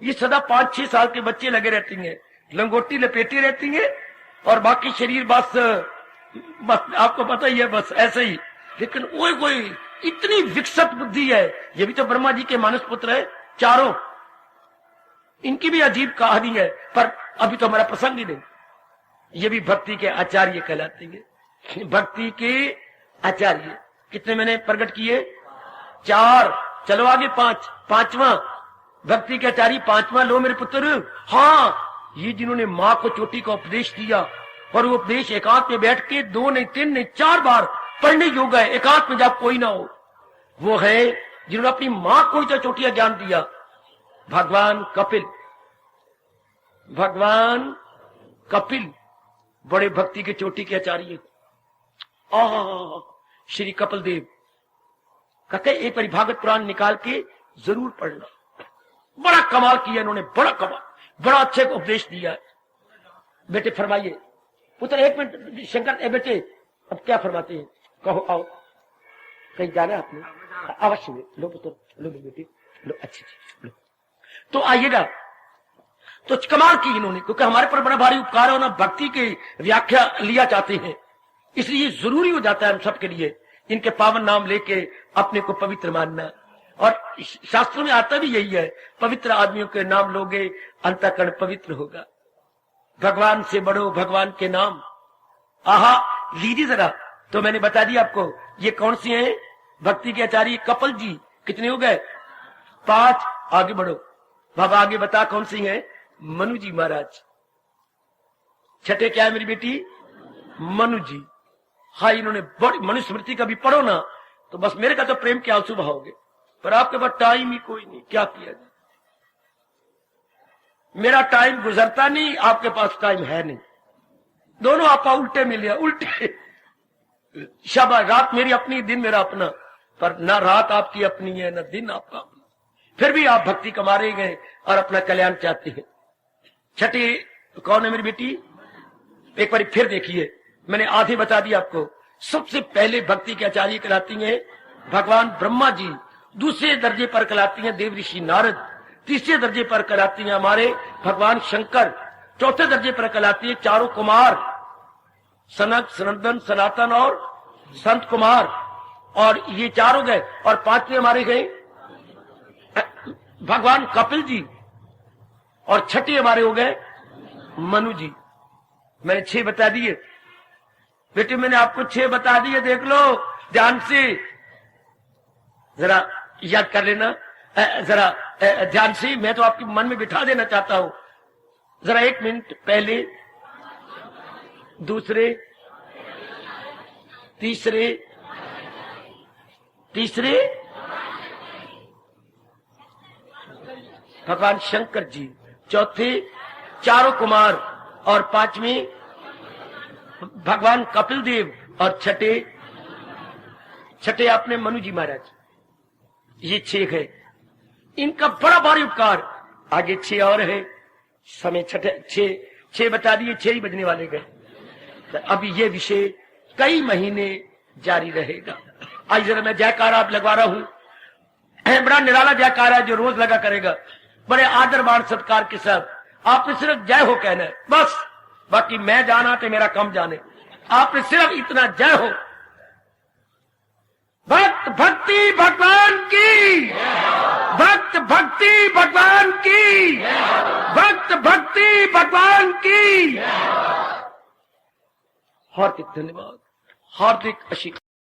ये सदा 5-6 साल के बच्चे लगे रहती हैं, लंगोटी लपेटी रहती हैं, और बाकी शरीर बस आपको पता ही है, बस ऐसे ही। लेकिन वो कोई इतनी विकसित बुद्धि है। ये भी तो ब्रह्मा जी के मानस पुत्र है चारों, इनकी भी अजीब कहानी है, पर अभी तो हमारा प्रसंग ही नहीं। ये भी भक्ति के आचार्य कहलाते हैं। भक्ति के आचार्य कितने मैंने प्रकट किए? 4। चलो आगे 5, 5वां भक्ति के आचार्य, 5वां लो मेरे पुत्र। हाँ, ये जिन्होंने मां को चोटी का उपदेश दिया, और वो उपदेश एकांत में बैठ के 2 नहीं 3 नहीं 4 बार पढ़ने योग्य है, एकांत में जब कोई ना हो, वो है जिन्होंने अपनी मां को ही चोटिया ज्ञान दिया, भगवान कपिल। भगवान कपिल बड़े भक्ति के चोटी के आचार्य। श्री कपिल देव कहते एक बार भागवत पुराण निकाल के जरूर पढ़ना, बड़ा कमाल किया इन्होंने, बड़ा कमाल। बड़ा अच्छे को उपदेश दिया। बेटे फरमाइए। पुत्र एक मिनट शंकर, बेटे अब क्या फरमाते हैं, कहो। आओ, कहीं जाना है आपने? अवश्य में। लो पुत्र, लो बेटी, लो। अच्छी लो। तो आइएगा। तो कमाल की इन्होंने, क्योंकि हमारे पर बड़ा भारी उपकार है ना, भक्ति की व्याख्या लिया चाहते हैं, इसलिए जरूरी हो जाता है हम सबके लिए इनके पावन नाम लेके अपने को पवित्र मानना। और शास्त्रों में आता भी यही है, पवित्र आदमियों के नाम लोगे अंतःकरण पवित्र होगा। भगवान से बढ़ो भगवान के नाम। आहा, लीजिए जरा। तो मैंने बता दिया आपको ये कौन सी हैं भक्ति के आचार्य कपिल जी। कितने हो गए? 5। आगे बढ़ो बाबा, आगे बता कौन सी हैं? मनु जी महाराज। छठे क्या है मेरी बेटी? मनु जी। हाँ, इन्होंने बड़ी मनुस्मृति का भी पढ़ो ना, तो बस मेरे का तो प्रेम के आंसू बहाओगे, पर आपके पास टाइम ही कोई नहीं, क्या किया जाए। मेरा टाइम गुजरता नहीं, आपके पास टाइम है नहीं। दोनों आपा उल्टे मिले, उल्टे। शाबाश, रात मेरी अपनी, दिन मेरा अपना, पर ना रात आपकी अपनी है ना दिन आपका अपना, फिर भी आप भक्ति कमा रहे गए और अपना कल्याण चाहते हैं। छठी कौन है मेरी बेटी? एक बार फिर देखिए, मैंने आधे बता दिया आपको। सबसे पहले भक्ति के आचार्य कहलाती हैं भगवान ब्रह्मा जी, दूसरे दर्जे पर कहलाती हैं देव ऋषि नारद, तीसरे दर्जे पर कहलाती हैं हमारे भगवान शंकर, चौथे दर्जे पर कहलाती है चारों कुमार, सनक, सनंदन, सनातन और संत कुमार, और ये चारों गए। और पांचवें हमारे गए भगवान कपिल जी, और छठे हमारे हो गए मनु जी। मैंने 6 बता दिए बेटे, मैंने आपको 6 बता दिए, देख लो ध्यान से, जरा याद कर लेना, जरा ध्यान से। मैं तो आपके मन में बिठा देना चाहता हूं, जरा 1 मिनट। पहले, दूसरे, तीसरे, भगवान शंकर जी, चौथे चारों कुमार, और पांचवें भगवान कपिल देव, और छठे आपने मनु जी महाराज। ये 6 है, इनका बड़ा भारी उपकार। आगे 6 और है, समय 6 बता दिए, 6 ही बजने वाले गए। तो अभी ये विषय कई महीने जारी रहेगा। आज जरा मैं जयकारा आप लगवा रहा हूं, बड़ा निराला जयकारा जो रोज लगा करेगा, बड़े आदर मान सत्कार के साथ। आपने सिर्फ जय हो कहना है बस, बाकी मैं जाना तो मेरा कम जाने, आपने सिर्फ इतना जय हो। भक्त भक्ति भगवान की, भक्त भक्ति भगवान की, भक्त भक्ति भगवान की। हार्दिक धन्यवाद, हार्दिक आशीर्वाद।